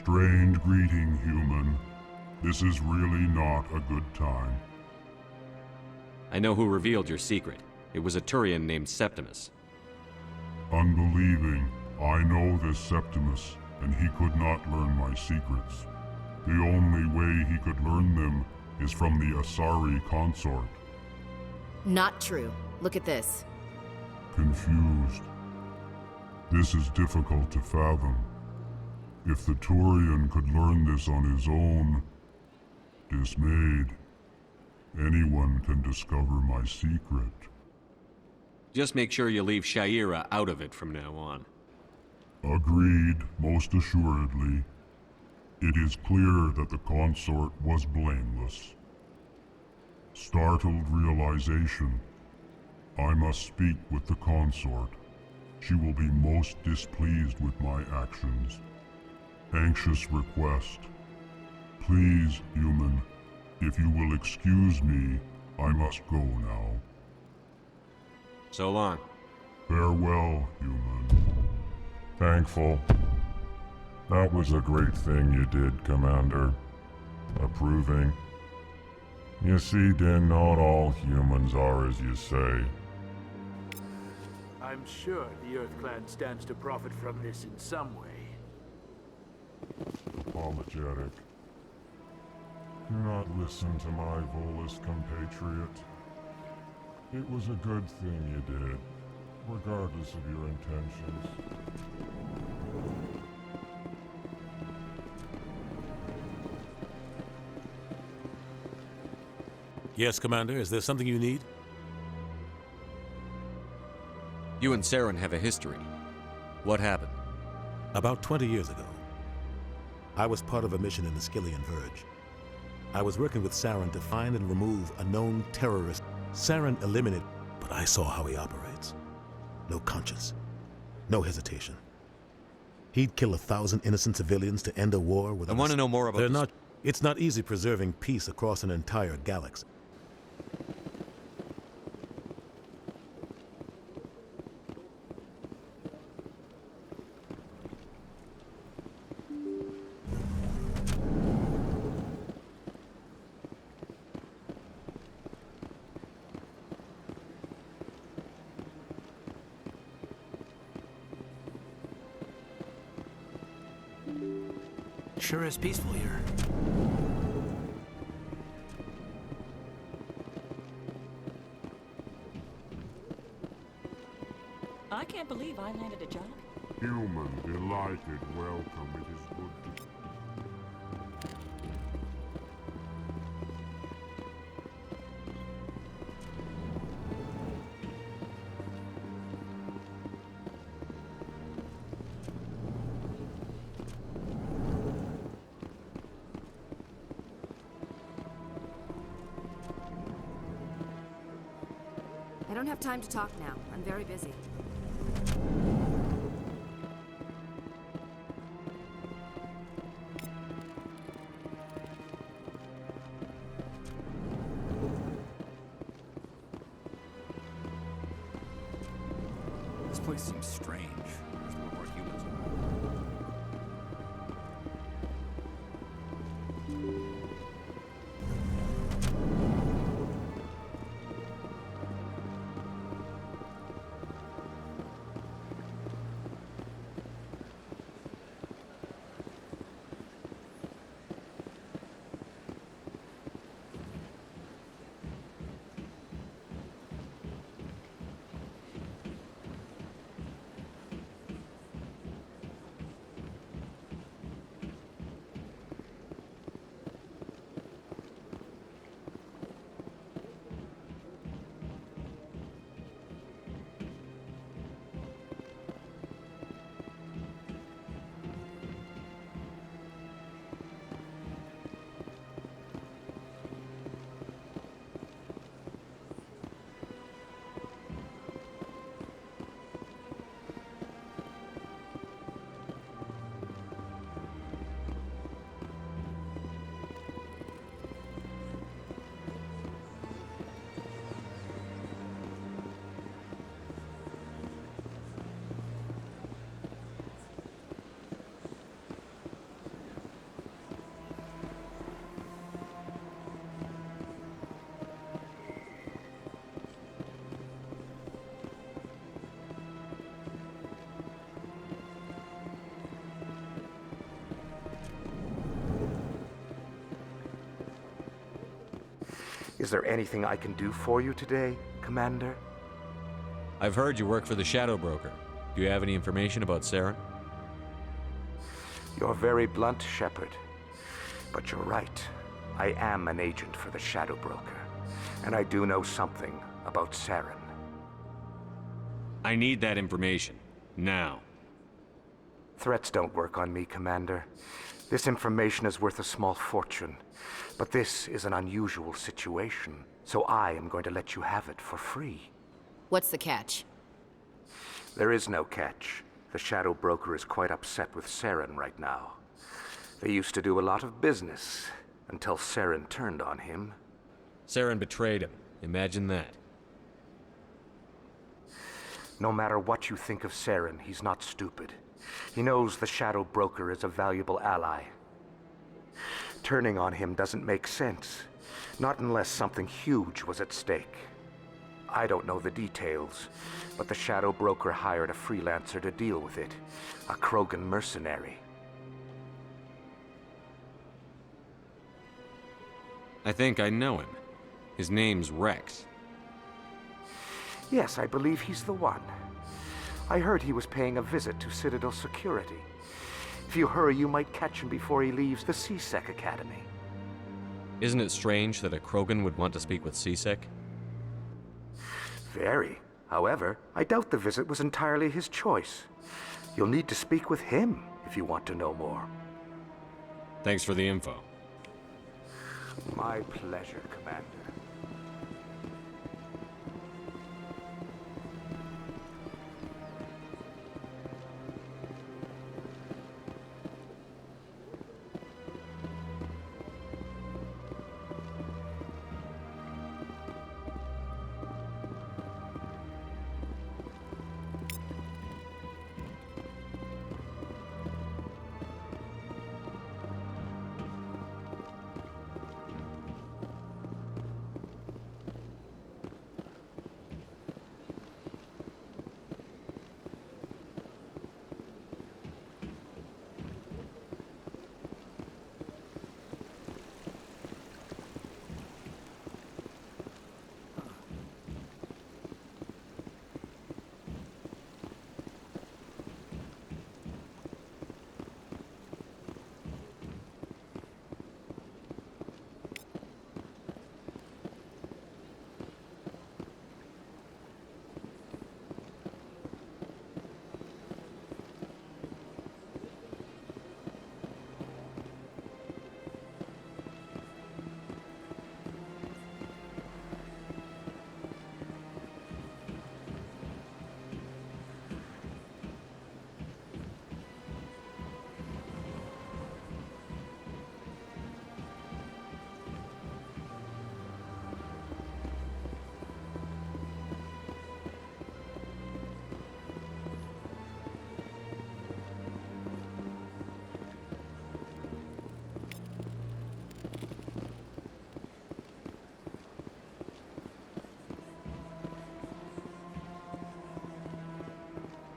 Strange greeting, human. This is really not a good time. I know who revealed your secret. It was a Turian named Septimus. Unbelieving. I know this Septimus, and he could not learn my secrets. The only way he could learn them is from the Asari consort. Not true. Look at this. Confused. This is difficult to fathom. If the Turian could learn this on his own, dismayed, anyone can discover my secret. Just make sure you leave Shaira out of it from now on. Agreed, most assuredly. It is clear that the consort was blameless. Startled realization, I must speak with the consort. She will be most displeased with my actions. Anxious request. Please, human, if you will excuse me, I must go now. So long. Farewell, human. Thankful. That was a great thing you did, Commander. Approving. You see, Din, not all humans are as you say. I'm sure the Earth Clan stands to profit from this in some way. Apologetic. Do not listen to my Volus compatriot. It was a good thing you did, regardless of your intentions. Yes, Commander. Is there something you need? You and Saren have a history. What happened? About 20 years ago, I was part of a mission in the Skillian Verge. I was working with Saren to find and remove a known terrorist. Saren eliminated, but I saw how he operates. No conscience. No hesitation. He'd kill 1,000 innocent civilians to end a war with... I want to know more about this. It's not easy preserving peace across an entire galaxy. Sure is peaceful here. I can't believe I landed a job. Human, delighted, welcome. It is good to... I don't have time to talk now. I'm very busy. This place seems strange. There's more humans around. Is there anything I can do for you today, Commander? I've heard you work for the Shadow Broker. Do you have any information about Saren? You're very blunt, Shepard. But you're right. I am an agent for the Shadow Broker. And I do know something about Saren. I need that information. Now. Threats don't work on me, Commander. This information is worth a small fortune, but this is an unusual situation, so I am going to let you have it for free. What's the catch? There is no catch. The Shadow Broker is quite upset with Saren right now. They used to do a lot of business, until Saren turned on him. Saren betrayed him. Imagine that. No matter what you think of Saren, he's not stupid. He knows the Shadow Broker is a valuable ally. Turning on him doesn't make sense, not unless something huge was at stake. I don't know the details, but the Shadow Broker hired a freelancer to deal with it, a Krogan mercenary. I think I know him. His name's Rex. Yes, I believe he's the one. I heard he was paying a visit to Citadel Security. If you hurry, you might catch him before he leaves the C-Sec Academy. Isn't it strange that a Krogan would want to speak with C-Sec? Very. However, I doubt the visit was entirely his choice. You'll need to speak with him if you want to know more. Thanks for the info. My pleasure, Commander.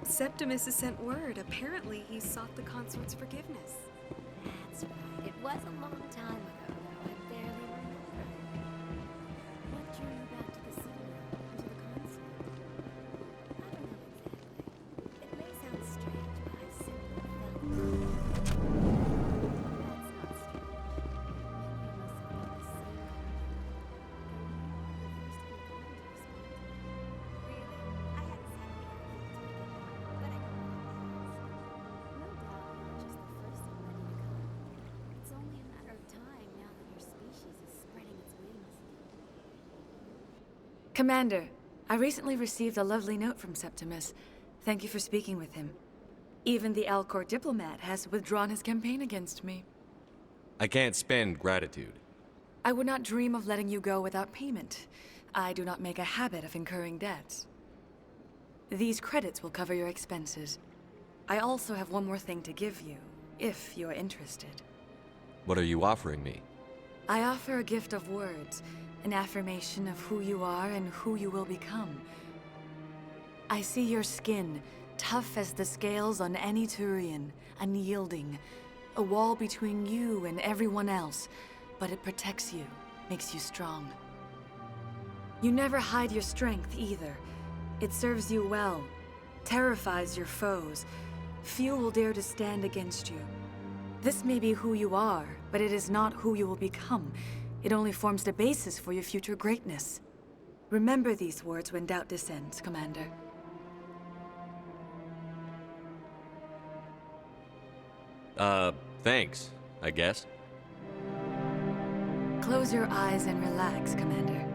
Septimus has sent word. Apparently, he sought the consort's forgiveness. That's right. It was a long time ago, though. I barely remember. What drew you back to the Citadel and to the consort? I don't know exactly. It may sound strange, but I simply felt... That's not strange. Many of us have done the same kind of thing. Commander, I recently received a lovely note from Septimus. Thank you for speaking with him. Even the Alcor diplomat has withdrawn his campaign against me. I can't spend gratitude. I would not dream of letting you go without payment. I do not make a habit of incurring debts. These credits will cover your expenses. I also have one more thing to give you, if you're interested. What are you offering me? I offer a gift of words, an affirmation of who you are and who you will become. I see your skin, tough as the scales on any Turian, unyielding, a wall between you and everyone else, but it protects you, makes you strong. You never hide your strength either. It serves you well, terrifies your foes. Few will dare to stand against you. This may be who you are, but it is not who you will become. It only forms the basis for your future greatness. Remember these words when doubt descends, Commander. Thanks. I guess. Close your eyes and relax, Commander.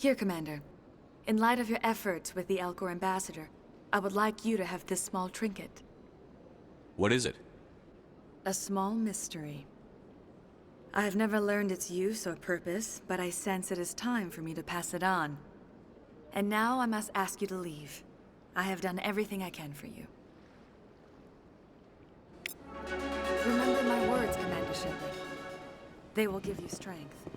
Here, Commander. In light of your efforts with the Elcor ambassador, I would like you to have this small trinket. What is it? A small mystery. I have never learned its use or purpose, but I sense it is time for me to pass it on. And now I must ask you to leave. I have done everything I can for you. Remember my words, Commander Shepard. They will give you strength.